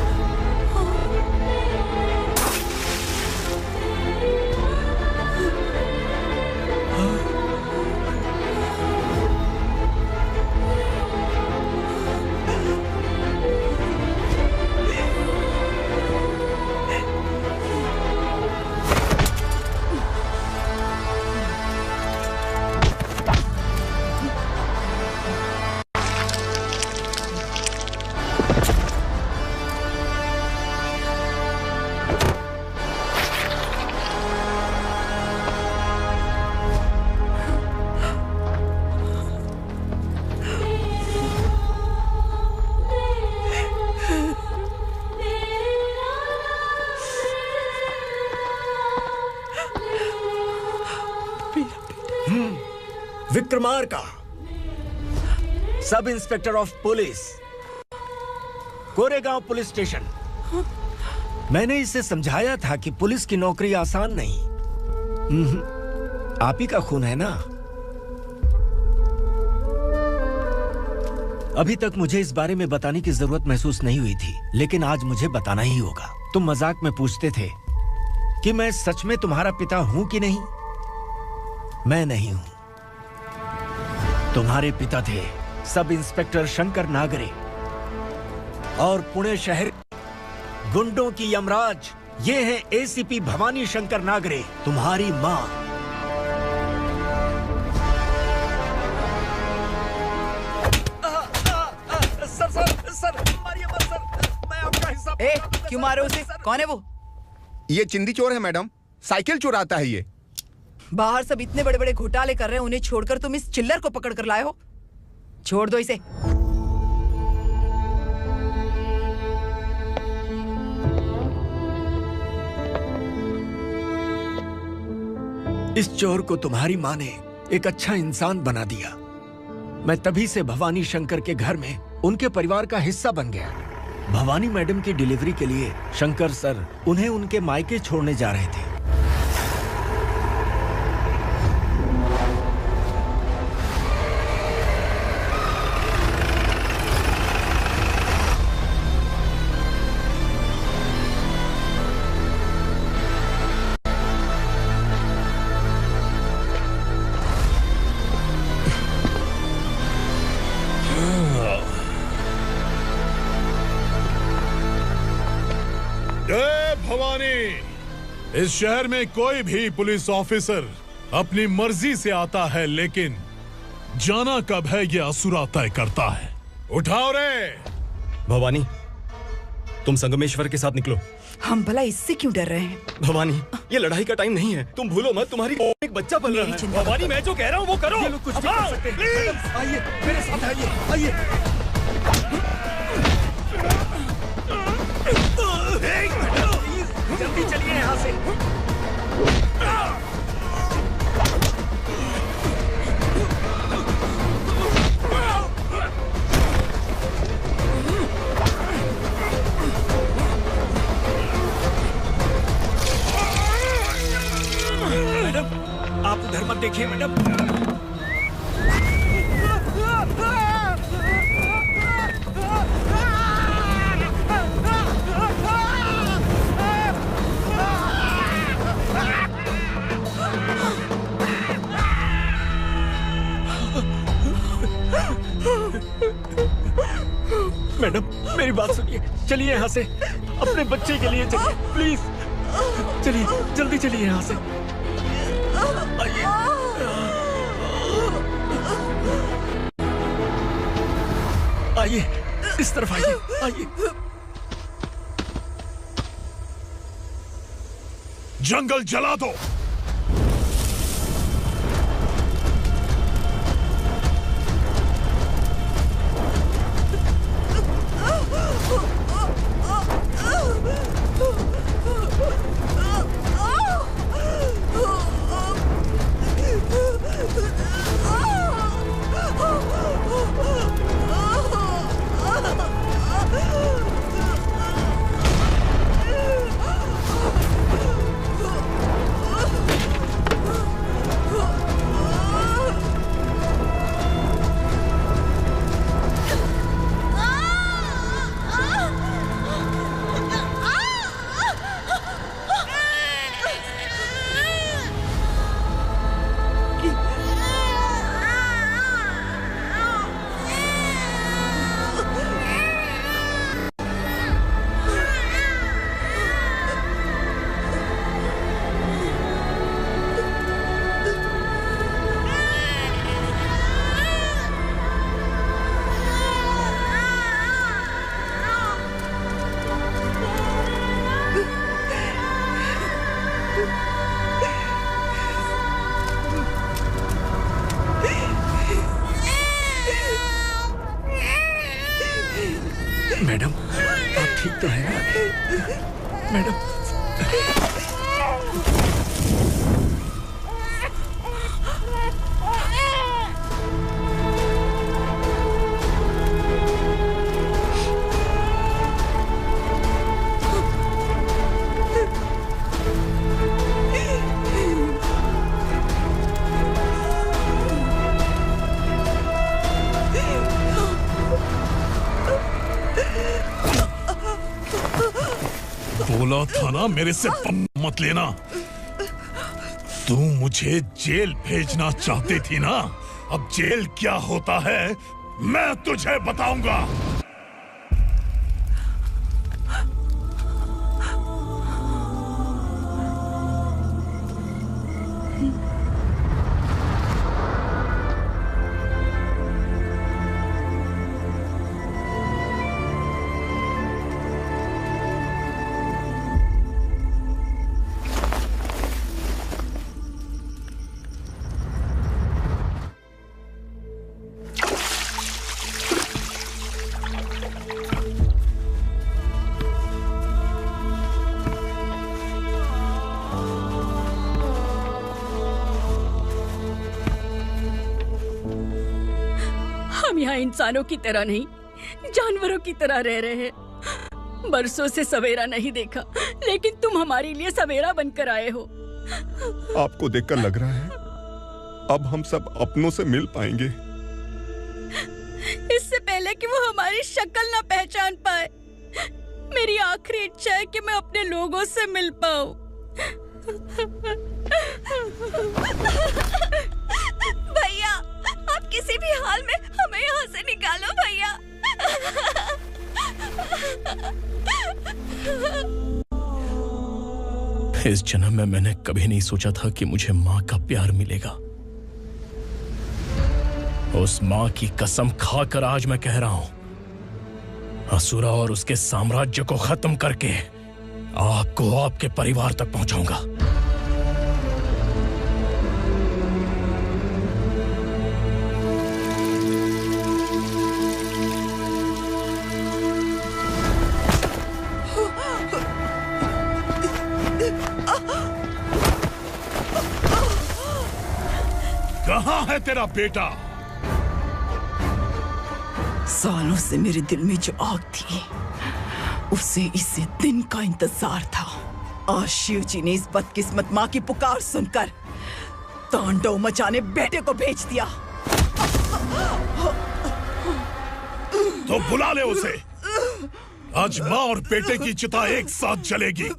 Vikramarka, sub inspector of police, Koregaon police station. मैंने इसे समझाया था कि पुलिस की नौकरी आसान नहीं। आप ही का खून है ना। अभी तक मुझे इस बारे में बताने की जरूरत महसूस नहीं हुई थी, लेकिन आज मुझे बताना ही होगा। तुम मजाक में पूछते थे कि मैं सच में तुम्हारा पिता हूं कि नहीं। मैं नहीं हूं। तुम्हारे पिता थे सब इंस्पेक्टर शंकर नागरे, और पुणे शहर गुंडों की यमराज ये है एसीपी भवानी शंकर नागरे, तुम्हारी मां। सर, मारिए मत सर, मैं आपका हिस्सा। क्यों मारे उसे? कौन है वो? ये चिंदी चोर है मैडम, साइकिल चुराता है ये। बाहर सब इतने बड़े बड़े घोटाले कर रहे हैं, उन्हें छोड़कर तुम इस चिल्लर को पकड़ कर लाए हो। छोड़ दो इसे। इस चोर को तुम्हारी मां ने एक अच्छा इंसान बना दिया। मैं तभी से भवानी शंकर के घर में उनके परिवार का हिस्सा बन गया। भवानी मैडम की डिलीवरी के लिए शंकर सर उन्हें उनके मायके छोड़ने जा रहे थे। इस शहर में कोई भी पुलिस ऑफिसर अपनी मर्जी से आता है, लेकिन जाना कब है ये असुरा तय करता है। उठाओ रे भवानी, तुम संगमेश्वर के साथ निकलो। हम भला इससे क्यों डर रहे हैं? भवानी, ये लड़ाई का टाइम नहीं है। तुम भूलो मत, तुम्हारी एक बच्चा पल रहा है। भवानी, मैं जो कह रहा हूँ वो करो। ये लोग कुछ भी कर सकते हैं। आइए मेरे साथ, आइए। जल्दी चलिए यहाँ से। मैडम, आप उधर मत देखिए मैडम। मैडम, मेरी बात सुनिए, चलिए यहाँ से। अपने बच्चे के लिए चलिए, प्लीज चलिए, जल्दी चलिए यहाँ से। आइए, इस तरफ आइए। जंगल जला दो। मैडम आप ठीक तो हैं ना? मैडम बोला था ना मेरे से मत लेना। तू मुझे जेल भेजना चाहती थी ना, अब जेल क्या होता है मैं तुझे बताऊंगा। हम यहाँ इंसानों की तरह नहीं, जानवरों की तरह रह रहे हैं। बरसों से सवेरा नहीं देखा, लेकिन तुम हमारे लिए सवेरा बनकर आए हो। आपको देखकर लग रहा है अब हम सब अपनों से मिल पाएंगे। इससे पहले कि वो हमारी शक्ल ना पहचान पाए, मेरी आखिरी इच्छा है कि मैं अपने लोगों से मिल पाऊं। भैया, आप किसी भी हाल में हमें यहाँ से निकालो भैया। इस जन्म में मैंने कभी नहीं सोचा था कि मुझे माँ का प्यार मिलेगा। उस माँ की कसम खाकर आज मैं कह रहा हूं, असुरा और उसके साम्राज्य को खत्म करके आपको आपके परिवार तक पहुंचाऊंगा। कहाँ है तेरा बेटा? सालों से मेरे दिल में जो आग थी, उसे इस दिन का इंतजार था। आज शिव जी ने इस बदकिस्मत माँ की पुकार सुनकर तांडव मचाने बेटे को भेज दिया। तो बुला ले उसे। आज माँ और बेटे की चिता एक साथ जलेगी।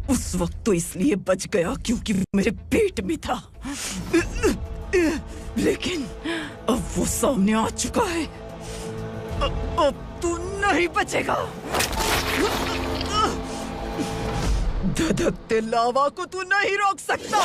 उस वक्त तो इसलिए बच गया क्योंकि वो मेरे पेट में था, लेकिन अब वो सामने आ चुका है। अब तू नहीं बचेगा। धधकते लावा को तू नहीं रोक सकता।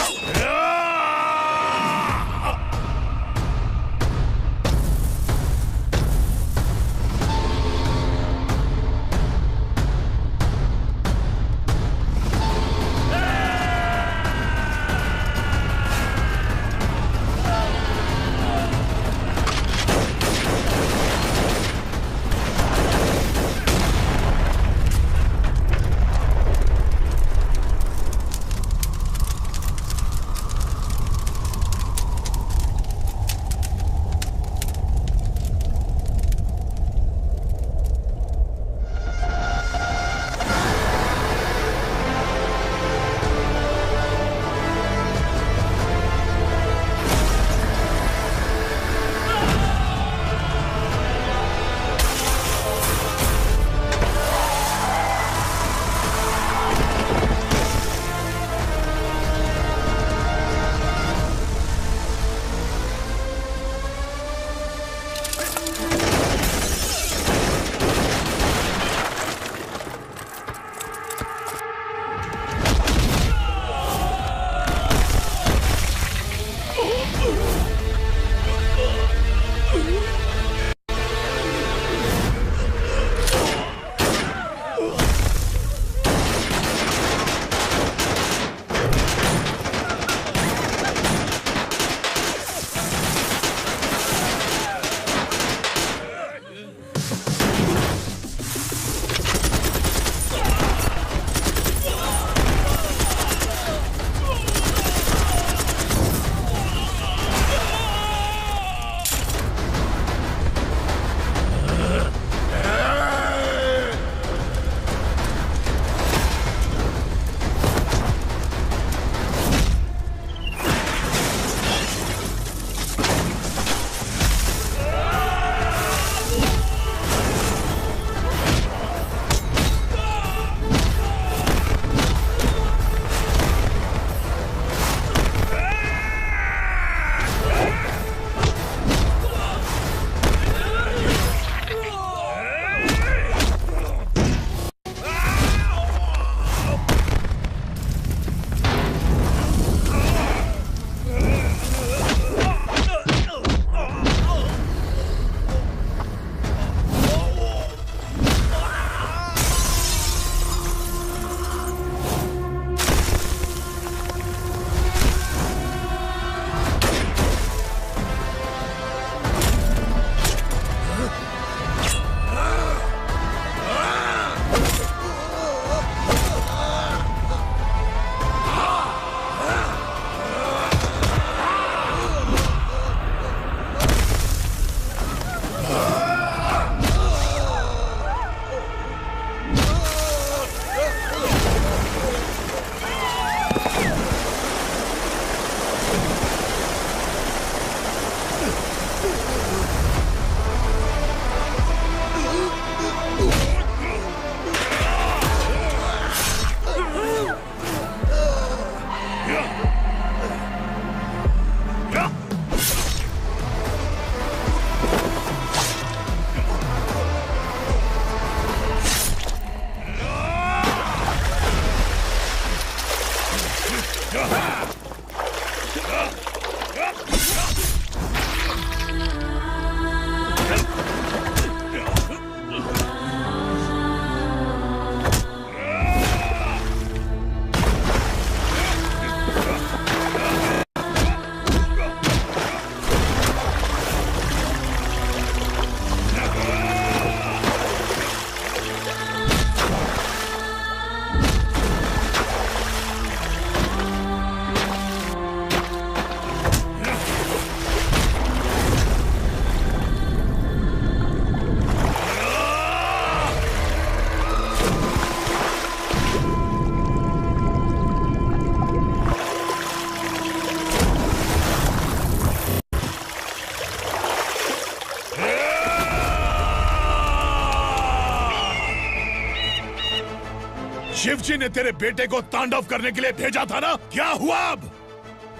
शिवजी ने तेरे बेटे को तांडव करने के लिए भेजा था ना, क्या हुआ अब?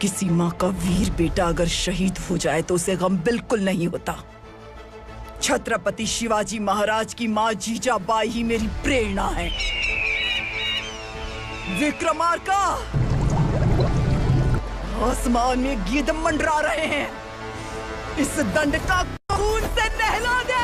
किसी माँ का वीर बेटा अगर शहीद हो जाए तो उसे गम बिल्कुल नहीं होता। छत्रपति शिवाजी महाराज की माँ जीजाबाई ही मेरी प्रेरणा है। विक्रमार्का, आसमान में गिद्ध मंडरा रहे हैं, इस दंड का खून से नहला दे।